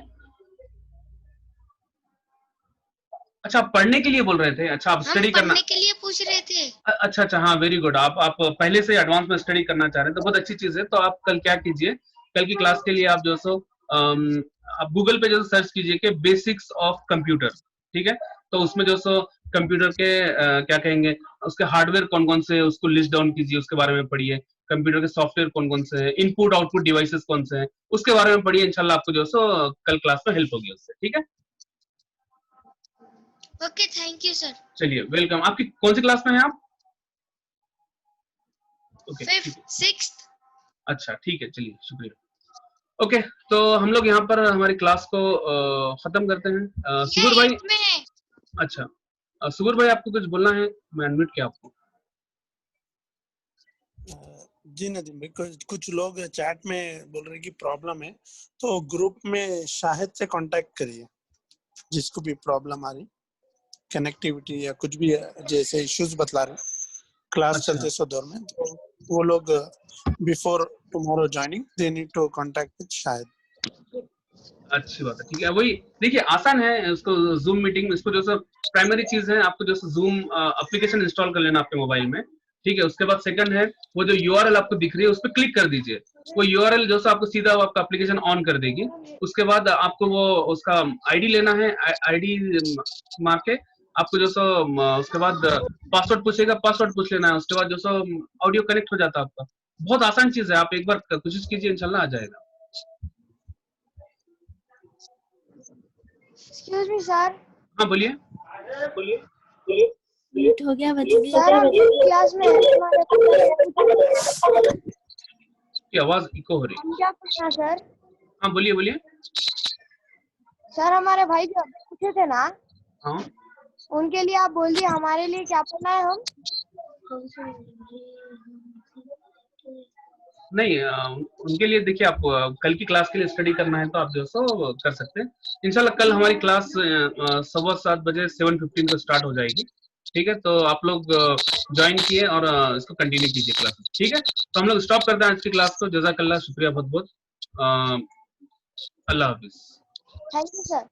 अच्छा, आप पढ़ने के लिए बोल रहे थे? अच्छा, आप स्टडी करना, पढ़ने के लिए पूछ रहे थे। अच्छा अच्छा, हाँ वेरी गुड। आप पहले से एडवांस में स्टडी करना चाह रहे हैं तो बहुत अच्छी चीज है। तो आप कल क्या कीजिए, कल की क्लास के लिए आप जो सो आप गूगल पे जो सर्च कीजिए कि बेसिक्स ऑफ कंप्यूटर, ठीक है। तो उसमें जो सो कंप्यूटर के क्या कहेंगे उसके हार्डवेयर कौन कौन से, उसको लिस्ट डाउन कीजिए, उसके बारे में पढ़िए। कंप्यूटर के सॉफ्टवेयर कौन कौन से हैं, इनपुट आउटपुट डिवाइसेस कौन से हैं, उसके बारे में पढ़िए। इंशाल्लाह आपको जो सो कल क्लास में हेल्प होगी उससे, ठीक है। Okay, thank you sir. चलिए, वेलकम। आपकी कौन सी क्लास में हैं आप? Okay, fifth, sixth. अच्छा ठीक है, चलिए शुक्रिया। ओके, तो हम लोग यहाँ पर हमारी क्लास को खत्म करते हैं। सुबुर भाई, एट्थ में है। अच्छा सुबुर भाई आपको कुछ बोलना है? मैं अनम्यूट किया आपको। जी नदीम भाई, कुछ लोग चैट में बोल रहे कि प्रॉब्लम है, तो ग्रुप में शाहिद से कांटेक्ट करिए जिसको भी प्रॉब्लम आ रही, कनेक्टिविटी या कुछ भी जैसे इश्यूज बतला रहे क्लास अच्छा। चलते सो दौर में, तो वो लोग before tomorrow joining they need to contact with Shahid. अच्छी बात है, ठीक है। वही देखिए, आसान है उसको, जूम मीटिंग, इसको जो सब प्राइमरी चीज है, आपको जो जूम एप्लीकेशन इंस्टॉल कर लेना आपके मोबाइल में, ठीक है। उसके बाद सेकंड है वो जो यूआरएल आपको दिख रही है उस पर क्लिक कर दीजिए। वो यूआरएल जो आपको सीधा वो आपका एप्लीकेशन ऑन कर देगी। उसके बाद आपको वो उसका आईडी लेना है, आईडी मार के आपको जो सो उसके बाद पासवर्ड पूछेगा, पासवर्ड पूछ लेना है। उसके बाद जो सो ऑडियो कनेक्ट हो जाता है आपका। बहुत आसान चीज है, आप एक बार कोशिश कीजिए, इंशाल्लाह आ जाएगा। Excuse me sir. हाँ बोलिए। म्यूट हो गया बच्चे। सर हम क्लास में हैं, की आवाज इको हो रही है। हम क्या पूछना सर? हाँ बोलिए बोलिए। सर हमारे भाई जो पूछे थे ना, हाँ उनके लिए आप बोल दिए, हमारे लिए क्या पढ़ना है हम? नहीं, उनके लिए देखिए, आप कल की क्लास के लिए स्टडी करना है तो आप जो सो कर सकते हैं। इंशाल्लाह कल हमारी क्लास 7:15 बजे 7:15 को स्टार्ट हो जाएगी, ठीक है। तो आप लोग ज्वाइन किए और इसको कंटिन्यू कीजिए क्लासेस, ठीक है। तो हम लोग स्टॉप करते हैं आज की क्लास को। जज़ाकल्लाह, शुक्रिया बहुत बहुत। अल्लाह हाफिज। Thank you sir.